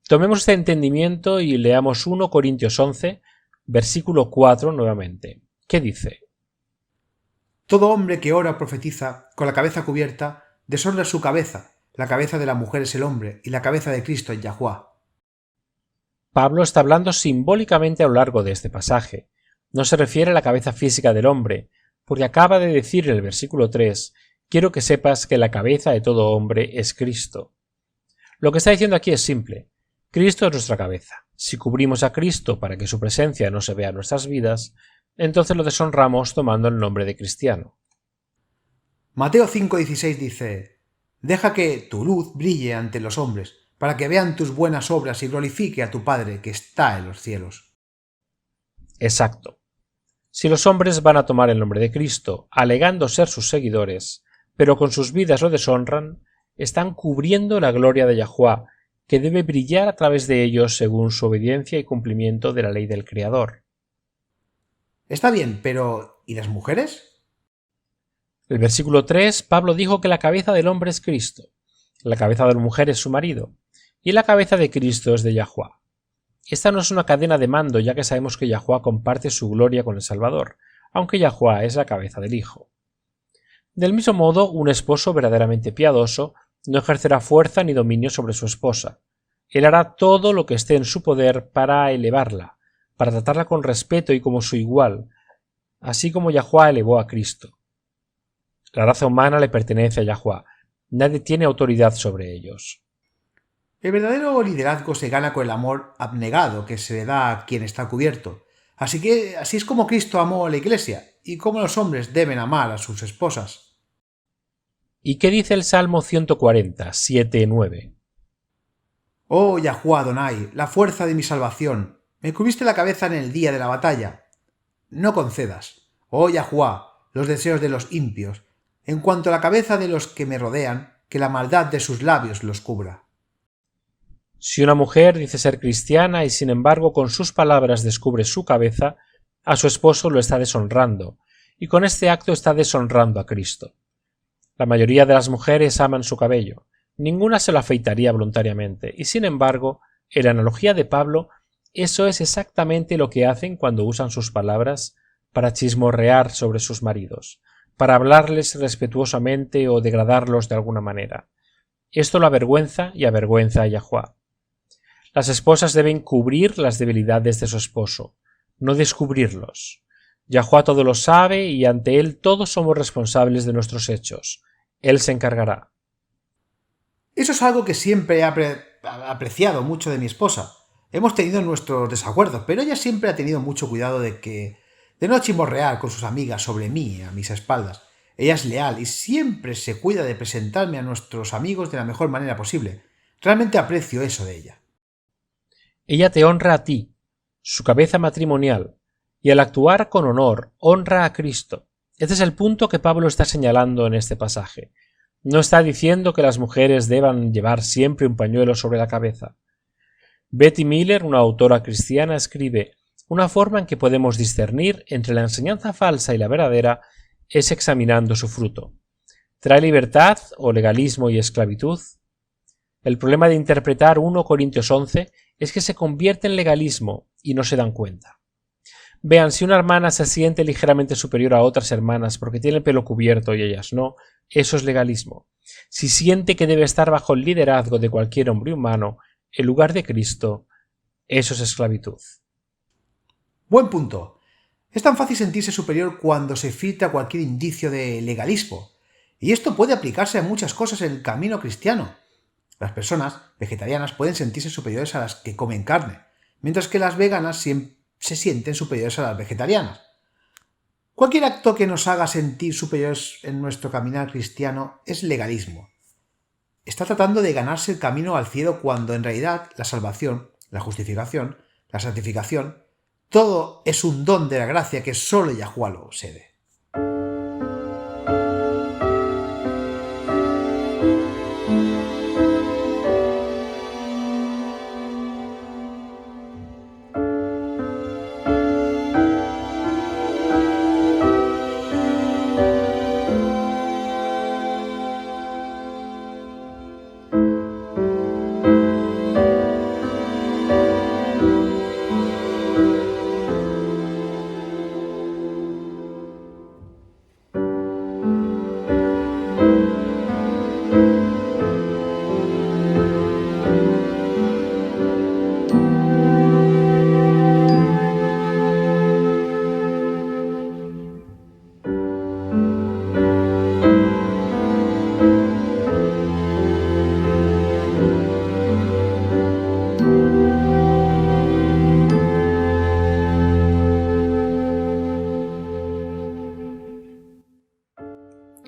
Tomemos este entendimiento y leamos 1 Corintios 11, versículo 4 nuevamente. ¿Qué dice? Todo hombre que ora o profetiza con la cabeza cubierta deshonra su cabeza. La cabeza de la mujer es el hombre y la cabeza de Cristo es Yahuwá. Pablo está hablando simbólicamente a lo largo de este pasaje. No se refiere a la cabeza física del hombre, porque acaba de decir en el versículo 3: «Quiero que sepas que la cabeza de todo hombre es Cristo». Lo que está diciendo aquí es simple. Cristo es nuestra cabeza. Si cubrimos a Cristo para que su presencia no se vea en nuestras vidas, entonces lo deshonramos tomando el nombre de cristiano. Mateo 5:16 dice: «Deja que tu luz brille ante los hombres, para que vean tus buenas obras y glorifique a tu Padre que está en los cielos». Exacto. Si los hombres van a tomar el nombre de Cristo, alegando ser sus seguidores, pero con sus vidas lo deshonran, están cubriendo la gloria de Yahuwá, que debe brillar a través de ellos según su obediencia y cumplimiento de la ley del Creador. Está bien, pero ¿y las mujeres? El versículo 3, Pablo dijo que la cabeza del hombre es Cristo, la cabeza de la mujer es su marido, y la cabeza de Cristo es de Yahuwá. Esta no es una cadena de mando, ya que sabemos que Yahuwá comparte su gloria con el Salvador, aunque Yahuwá es la cabeza del Hijo. Del mismo modo, un esposo verdaderamente piadoso no ejercerá fuerza ni dominio sobre su esposa. Él hará todo lo que esté en su poder para elevarla, para tratarla con respeto y como su igual, así como Yahuwá elevó a Cristo. La raza humana le pertenece a Yahuwá. Nadie tiene autoridad sobre ellos. El verdadero liderazgo se gana con el amor abnegado que se le da a quien está cubierto. Así es como Cristo amó a la Iglesia, y cómo los hombres deben amar a sus esposas. ¿Y qué dice el Salmo 140, 7-9? Oh Yahuwá Adonai, la fuerza de mi salvación, me cubriste la cabeza en el día de la batalla. No concedas, oh Yahuwá, los deseos de los impios, en cuanto a la cabeza de los que me rodean, que la maldad de sus labios los cubra. Si una mujer dice ser cristiana y sin embargo con sus palabras descubre su cabeza, a su esposo lo está deshonrando, y con este acto está deshonrando a Cristo. La mayoría de las mujeres aman su cabello, ninguna se lo afeitaría voluntariamente, y sin embargo, en la analogía de Pablo, eso es exactamente lo que hacen cuando usan sus palabras para chismorrear sobre sus maridos, para hablarles respetuosamente o degradarlos de alguna manera. Esto lo avergüenza y avergüenza a Yahuwá. Las esposas deben cubrir las debilidades de su esposo, no descubrirlos. Yahuwá todo lo sabe y ante él todos somos responsables de nuestros hechos. Él se encargará. Eso es algo que siempre he apreciado mucho de mi esposa. Hemos tenido nuestros desacuerdos, pero ella siempre ha tenido mucho cuidado de no chismorrear con sus amigas sobre mí a mis espaldas. Ella es leal y siempre se cuida de presentarme a nuestros amigos de la mejor manera posible. Realmente aprecio eso de ella. Ella te honra a ti, su cabeza matrimonial, y al actuar con honor, honra a Cristo. Este es el punto que Pablo está señalando en este pasaje. No está diciendo que las mujeres deban llevar siempre un pañuelo sobre la cabeza. Betty Miller, una autora cristiana, escribe: una forma en que podemos discernir entre la enseñanza falsa y la verdadera es examinando su fruto. ¿Trae libertad o legalismo y esclavitud? El problema de interpretar 1 Corintios 11 es que se convierte en legalismo y no se dan cuenta. Vean, si una hermana se siente ligeramente superior a otras hermanas porque tiene el pelo cubierto y ellas no, eso es legalismo. Si siente que debe estar bajo el liderazgo de cualquier hombre humano en lugar de Cristo, eso es esclavitud. Buen punto. Es tan fácil sentirse superior cuando se filtra cualquier indicio de legalismo. Y esto puede aplicarse a muchas cosas en el camino cristiano. Las personas vegetarianas pueden sentirse superiores a las que comen carne, mientras que las veganas se sienten superiores a las vegetarianas. Cualquier acto que nos haga sentir superiores en nuestro caminar cristiano es legalismo. Está tratando de ganarse el camino al cielo cuando en realidad la salvación, la justificación, la santificación, todo es un don de la gracia que solo Yahuwá lo cede.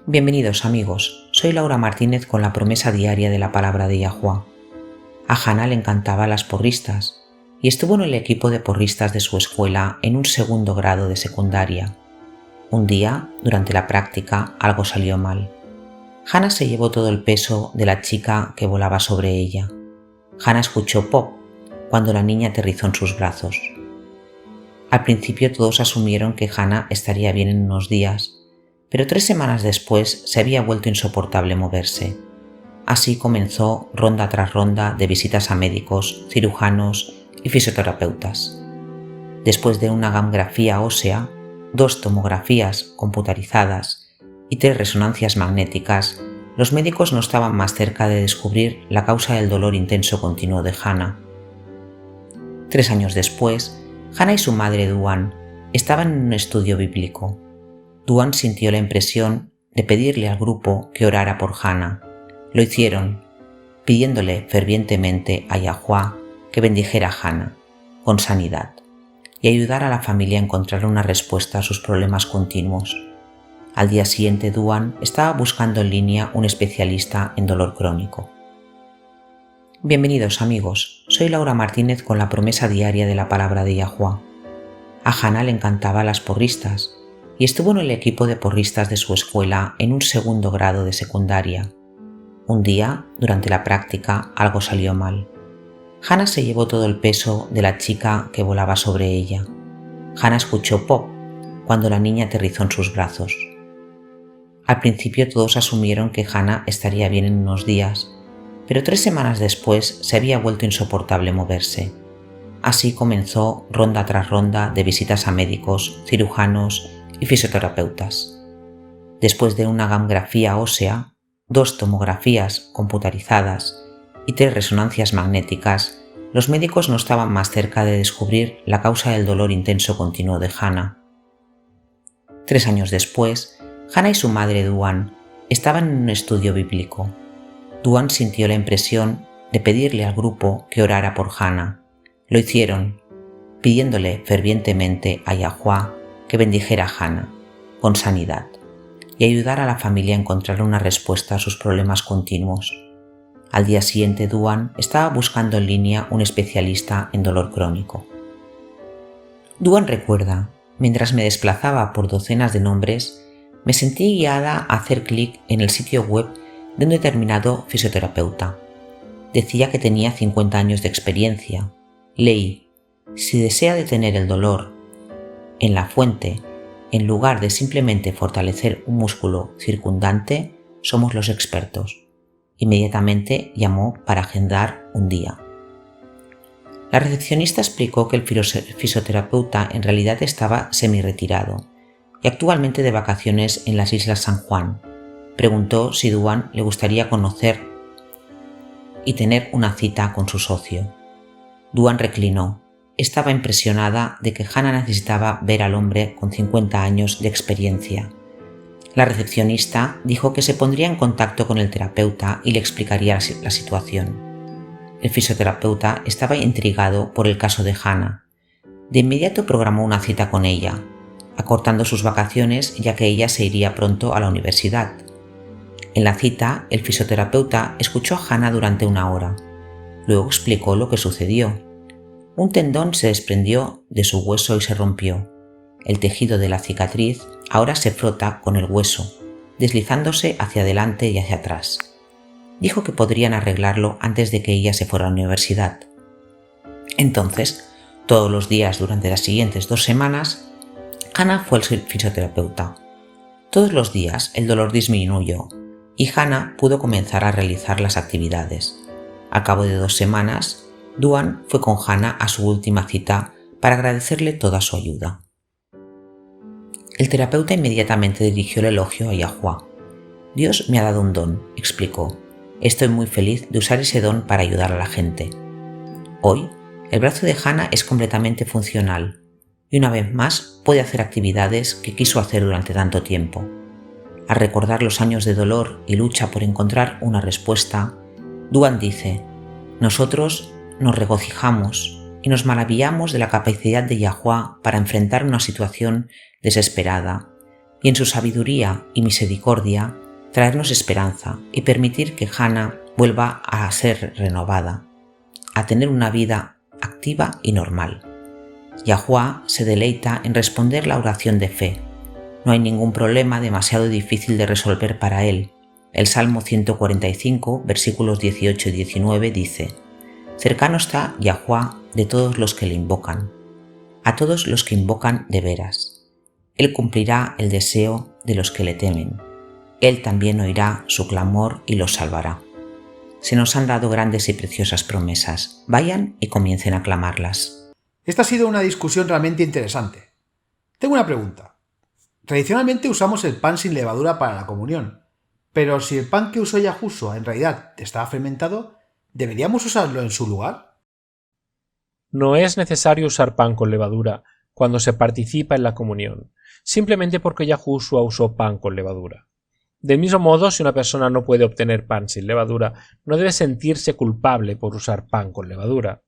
Bienvenidos amigos, soy Laura Martínez con la promesa diaria de la palabra de Yahuwá. A Hannah le encantaban las porristas y estuvo en el equipo de porristas de su escuela en un 2º grado de secundaria. Un día, durante la práctica, algo salió mal. Hannah se llevó todo el peso de la chica que volaba sobre ella. Hannah escuchó pop cuando la niña aterrizó en sus brazos. Al principio todos asumieron que Hannah estaría bien en unos días, pero 3 semanas después se había vuelto insoportable moverse. Así comenzó ronda tras ronda de visitas a médicos, cirujanos y fisioterapeutas. Después de una gamografía ósea, 2 tomografías computarizadas y 3 resonancias magnéticas, los médicos no estaban más cerca de descubrir la causa del dolor intenso continuo de Hannah. 3 años después, Hannah y su madre Duan estaban en un estudio bíblico. Duan sintió la impresión de pedirle al grupo que orara por Hannah. Lo hicieron, pidiéndole fervientemente a Yahuwá que bendijera a Hannah con sanidad. y ayudar a la familia a encontrar una respuesta a sus problemas continuos. Al día siguiente, Duan estaba buscando en línea un especialista en dolor crónico. Bienvenidos amigos, soy Laura Martínez con la promesa diaria de la palabra de Yahuwah. A Hannah le encantaban las porristas y estuvo en el equipo de porristas de su escuela en un segundo grado de secundaria. Un día, durante la práctica, algo salió mal. Hannah se llevó todo el peso de la chica que volaba sobre ella. Hannah escuchó pop cuando la niña aterrizó en sus brazos. Al principio todos asumieron que Hannah estaría bien en unos días, pero 3 semanas después se había vuelto insoportable moverse. Así comenzó ronda tras ronda de visitas a médicos, cirujanos y fisioterapeutas. Después de una gamografía ósea, 2 tomografías computarizadas y 3 resonancias magnéticas, los médicos no estaban más cerca de descubrir la causa del dolor intenso continuo de Hannah. 3 años después, Hannah y su madre Duan estaban en un estudio bíblico. Duan sintió la impresión de pedirle al grupo que orara por Hannah. Lo hicieron, pidiéndole fervientemente a Yahuwah que bendijera a Hannah con sanidad y ayudara a la familia a encontrar una respuesta a sus problemas continuos. Al día siguiente, Duan estaba buscando en línea un especialista en dolor crónico. Duan recuerda, mientras me desplazaba por docenas de nombres, me sentí guiada a hacer clic en el sitio web de un determinado fisioterapeuta. Decía que tenía 50 años de experiencia. Leí: si desea detener el dolor en la fuente, en lugar de simplemente fortalecer un músculo circundante, somos los expertos. Inmediatamente llamó para agendar un día. La recepcionista explicó que el fisioterapeuta en realidad estaba semi-retirado y actualmente de vacaciones en las Islas San Juan. Preguntó si Duan le gustaría conocer y tener una cita con su socio. Duan reclinó. Estaba impresionada de que Hannah necesitaba ver al hombre con 50 años de experiencia. La recepcionista dijo que se pondría en contacto con el terapeuta y le explicaría la situación. El fisioterapeuta estaba intrigado por el caso de Hannah. De inmediato programó una cita con ella, acortando sus vacaciones ya que ella se iría pronto a la universidad. En la cita, el fisioterapeuta escuchó a Hannah durante 1 hora. Luego explicó lo que sucedió. Un tendón se desprendió de su hueso y se rompió. El tejido de la cicatriz ahora se frota con el hueso, deslizándose hacia adelante y hacia atrás. Dijo que podrían arreglarlo antes de que ella se fuera a la universidad. Entonces, todos los días durante las siguientes 2 semanas, Hannah fue al fisioterapeuta. Todos los días el dolor disminuyó y Hannah pudo comenzar a realizar las actividades. Al cabo de 2 semanas, Duan fue con Hannah a su última cita para agradecerle toda su ayuda. El terapeuta inmediatamente dirigió el elogio a Yahuwah. Dios me ha dado un don, explicó. Estoy muy feliz de usar ese don para ayudar a la gente. Hoy, el brazo de Hannah es completamente funcional y una vez más puede hacer actividades que quiso hacer durante tanto tiempo. Al recordar los años de dolor y lucha por encontrar una respuesta, Duan dice: nosotros nos regocijamos y nos maravillamos de la capacidad de Yahuwah para enfrentar una situación desesperada y en su sabiduría y misericordia traernos esperanza y permitir que Hannah vuelva a ser renovada, a tener una vida activa y normal. Yahuwah se deleita en responder la oración de fe. No hay ningún problema demasiado difícil de resolver para él. El Salmo 145, versículos 18 y 19 dice: cercano está Yahuwah de todos los que le invocan, a todos los que invocan de veras. Él cumplirá el deseo de los que le temen. Él también oirá su clamor y los salvará. Se nos han dado grandes y preciosas promesas. Vayan y comiencen a clamarlas. Esta ha sido una discusión realmente interesante. Tengo una pregunta. Tradicionalmente usamos el pan sin levadura para la comunión, pero si el pan que usó Yahushua en realidad estaba fermentado, ¿deberíamos usarlo en su lugar? No es necesario usar pan con levadura cuando se participa en la comunión, simplemente porque Yahushua usó pan con levadura. Del mismo modo, si una persona no puede obtener pan sin levadura, no debe sentirse culpable por usar pan con levadura.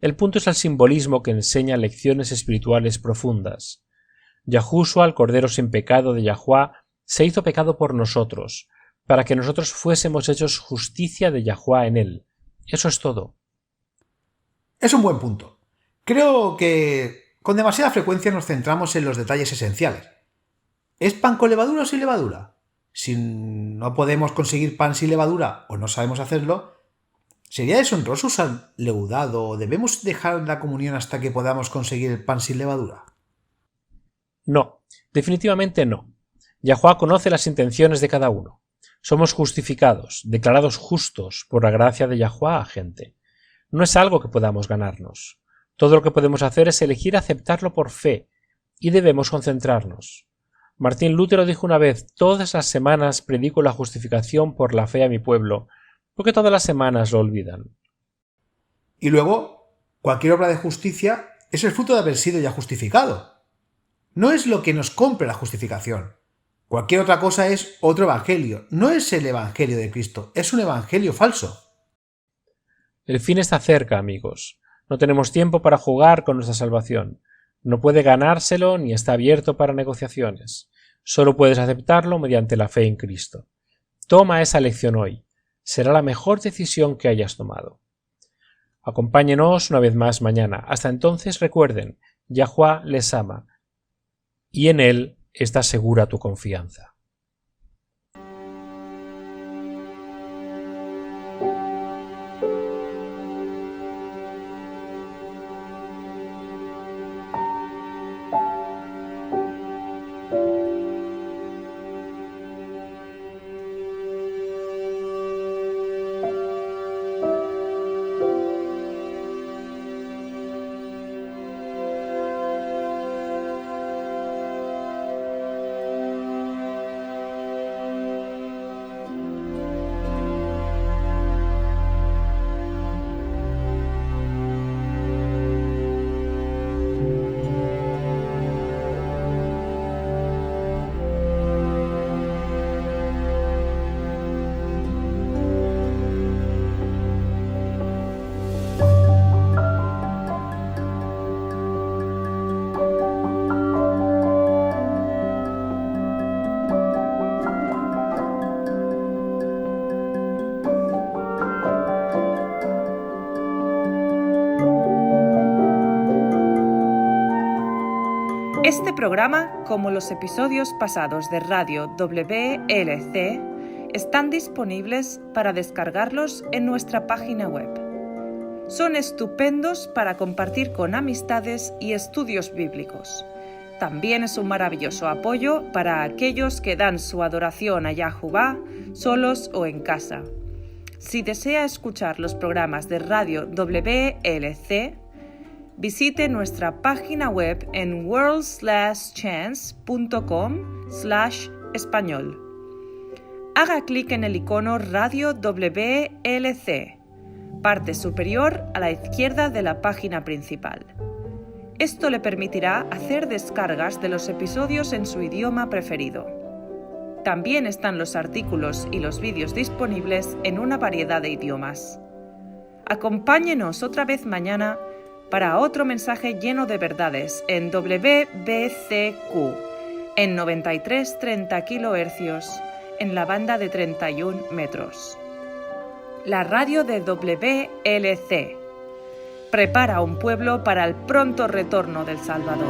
El punto es el simbolismo que enseña lecciones espirituales profundas. Yahushua, el Cordero sin pecado de Yahuwah, se hizo pecado por nosotros, para que nosotros fuésemos hechos justicia de Yahuwah en él. Eso es todo. Es un buen punto. Creo que con demasiada frecuencia nos centramos en los detalles esenciales. ¿Es pan con levadura o sin levadura? Si no podemos conseguir pan sin levadura o no sabemos hacerlo, ¿sería deshonroso usar leudado o debemos dejar la comunión hasta que podamos conseguir el pan sin levadura? No, definitivamente no. Yahuwah conoce las intenciones de cada uno. Somos justificados, declarados justos por la gracia de Yahuwah, gente. No es algo que podamos ganarnos. Todo lo que podemos hacer es elegir aceptarlo por fe, y debemos concentrarnos. Martín Lutero dijo una vez: todas las semanas predico la justificación por la fe a mi pueblo, porque todas las semanas lo olvidan. Y luego, cualquier obra de justicia es el fruto de haber sido ya justificado. No es lo que nos compre la justificación. Cualquier otra cosa es otro evangelio. No es el evangelio de Cristo, es un evangelio falso. El fin está cerca, amigos. No tenemos tiempo para jugar con nuestra salvación. No puede ganárselo ni está abierto para negociaciones. Solo puedes aceptarlo mediante la fe en Cristo. Toma esa lección hoy. Será la mejor decisión que hayas tomado. Acompáñenos una vez más mañana. Hasta entonces recuerden, Yahuwah les ama, y en él está segura tu confianza. Este programa, como los episodios pasados de Radio WLC, están disponibles para descargarlos en nuestra página web. Son estupendos para compartir con amistades y estudios bíblicos. También es un maravilloso apoyo para aquellos que dan su adoración a Yahuwah solos o en casa. Si desea escuchar los programas de Radio WLC, visite nuestra página web en worldslastchance.com/español. Haga clic en el icono Radio WLC, parte superior a la izquierda de la página principal. Esto le permitirá hacer descargas de los episodios en su idioma preferido. También están los artículos y los vídeos disponibles en una variedad de idiomas. Acompáñenos otra vez mañana para otro mensaje lleno de verdades en WBCQ, en 93.30 kHz, en la banda de 31 metros. La radio de WLC prepara un pueblo para el pronto retorno del Salvador.